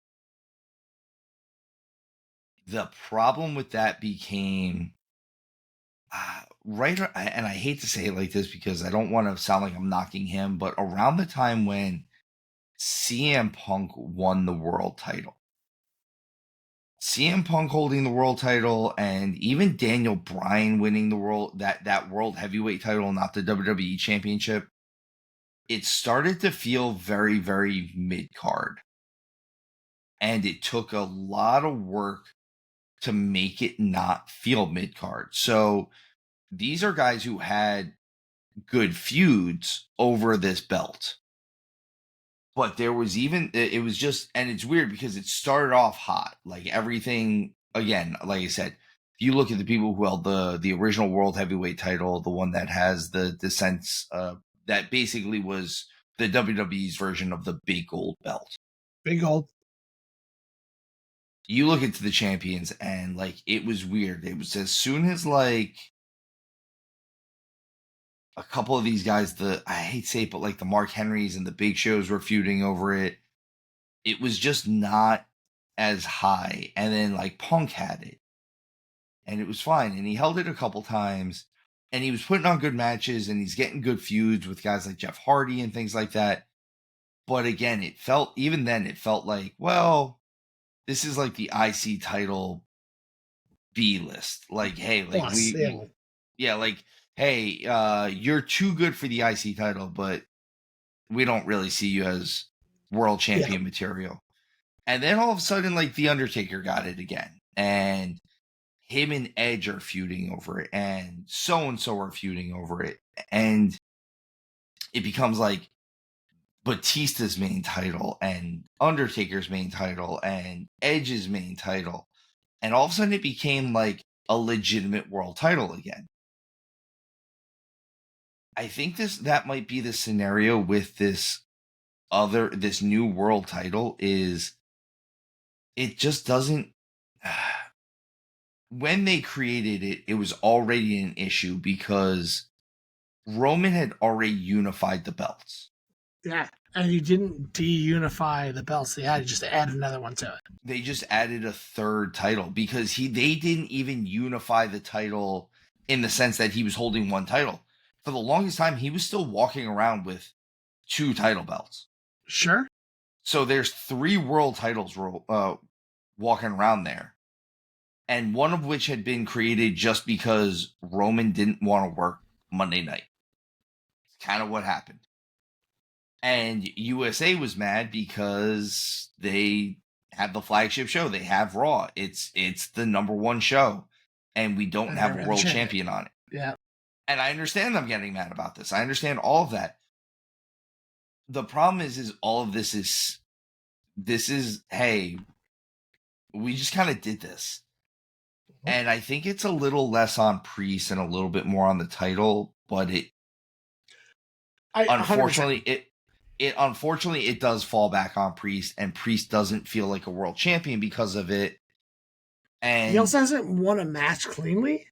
The problem with that became right, and I hate to say it like this because I don't want to sound like I'm knocking him, but around the time when CM Punk won the world title, CM Punk holding the world title, and even Daniel Bryan winning the that world heavyweight title, not the WWE championship, it started to feel very, very mid card, and it took a lot of work to make it not feel mid card. So these are guys who had good feuds over this belt. But there was even, it was just, and it's weird because it started off hot. Like everything, again, like I said, if you look at the people who held the original world heavyweight title, the one that has the descents, that basically was the WWE's version of the big gold belt. Big gold. You look into the champions and like, it was weird. It was as soon as like, a couple of these guys, I hate to say it, but like the Mark Henrys and the Big Shows were feuding over it. It was just not as high. And then like Punk had it. And it was fine. And he held it a couple times. And he was putting on good matches and he's getting good feuds with guys like Jeff Hardy and things like that. But again, even then, it felt like, well, this is like the IC title B list. Like, hey, like like, hey, you're too good for the IC title, but we don't really see you as world champion material. And then all of a sudden, like, The Undertaker got it again. And him and Edge are feuding over it. And so are feuding over it. And it becomes like Batista's main title and Undertaker's main title and Edge's main title. And all of a sudden it became like a legitimate world title again. I think that might be the scenario with this new world title is it just doesn't. When they created it, it was already an issue because Roman had already unified the belts. Yeah, and you didn't de-unify the belts. They had to just add another one to it. They just added a third title because they didn't even unify the title in the sense that he was holding one title. For the longest time, he was still walking around with 2 title belts. Sure. So there's 3 world titles walking around there. And one of which had been created just because Roman didn't want to work Monday night. It's kind of what happened. And USA was mad because they have the flagship show. They have Raw. It's the number 1 show. And we don't have a world champion on it. Yeah. And I understand them getting mad about this. I understand all of that. The problem is all of this is, hey, we just kind of did this. And I think it's a little less on Priest and a little bit more on the title, but unfortunately it does fall back on Priest, and Priest doesn't feel like a world champion because of it. And he also hasn't won a match cleanly.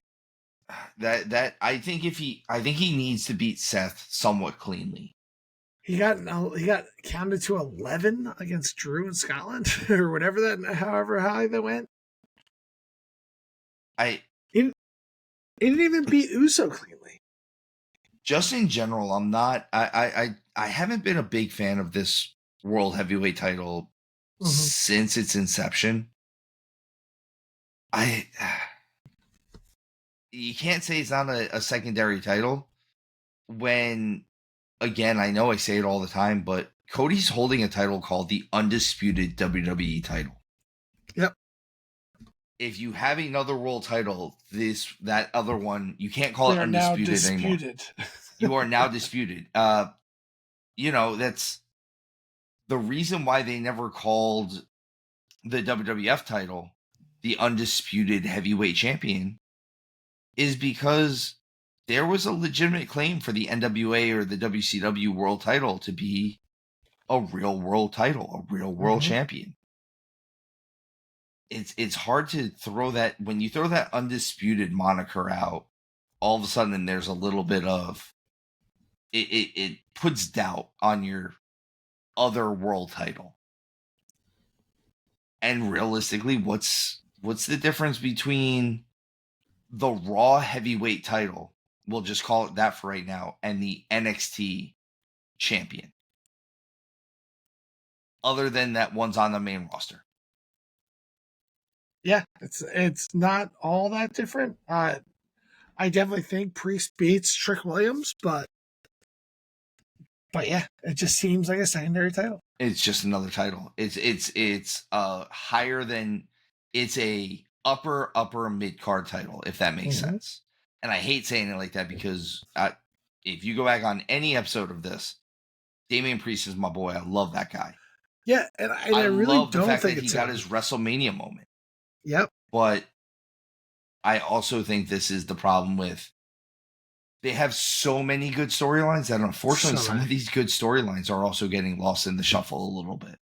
That I think he needs to beat Seth somewhat cleanly. He got counted to 11 against Drew in Scotland or whatever however high that went. He didn't even beat Uso cleanly. Just in general, I'm not. I haven't been a big fan of this world heavyweight title since its inception. You can't say it's not a secondary title when, again, I know I say it all the time, but Cody's holding a title called the Undisputed WWE title. Yep. If you have another world title, that other one, you can't call it undisputed anymore. You are now disputed. That's the reason why they never called the WWF title the Undisputed Heavyweight Champion is because there was a legitimate claim for the NWA or the WCW world title to be a real world title, a real world champion. It's hard to throw that, when you throw that Undisputed moniker out, all of a sudden there's a little bit of it puts doubt on your other world title. And realistically, what's the difference between the Raw heavyweight title we'll just call it that for right now, and the NXT champion. Other than that one's on the main roster. Yeah, it's not all that different. I definitely think Priest beats Trick Williams, but yeah, it just seems like a secondary title. It's just another title. It's higher than, it's a upper mid card title, if that makes sense. And I hate saying it like that because if you go back on any episode of this, Damian Priest is my boy. I love that guy. Yeah, and I really love the don't fact think that he got his WrestleMania moment. Yep. But I also think this is the problem with, they have so many good storylines that unfortunately some of these good storylines are also getting lost in the shuffle a little bit.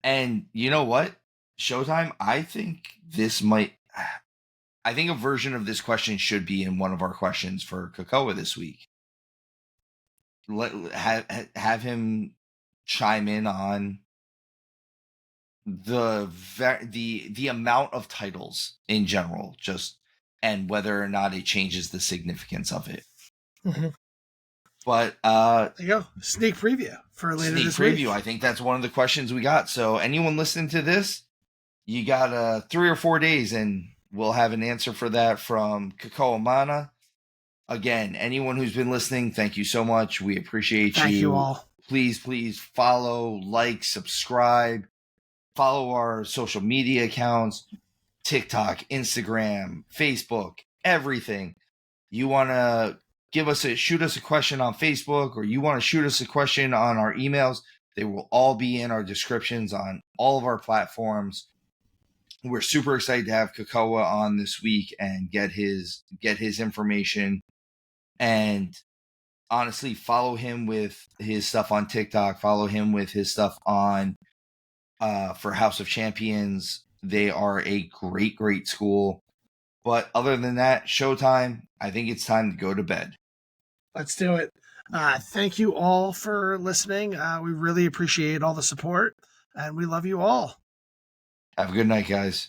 And you know what? Showtime, I think a version of this question should be in one of our questions for Kakoa this week. Have him chime in on the amount of titles in general, just, and whether or not it changes the significance of it. But there you go, sneak preview for later this week. I think that's one of the questions we got. So anyone listening to this, you got 3 or 4 days, and we'll have an answer for that from Kakoa Mana. Again, anyone who's been listening, thank you so much. We appreciate you. Thank you all. Please follow, like, subscribe, follow our social media accounts, TikTok, Instagram, Facebook, everything. You want to shoot us a question on Facebook, or you want to shoot us a question on our emails, they will all be in our descriptions on all of our platforms. We're super excited to have Kakoa on this week and get his information. And honestly, follow him with his stuff on TikTok. Follow him with his stuff on for House of Champions. They are a great school. But other than that, Showtime, I think it's time to go to bed. Let's do it. Thank you all for listening. We really appreciate all the support, and we love you all. Have a good night, guys.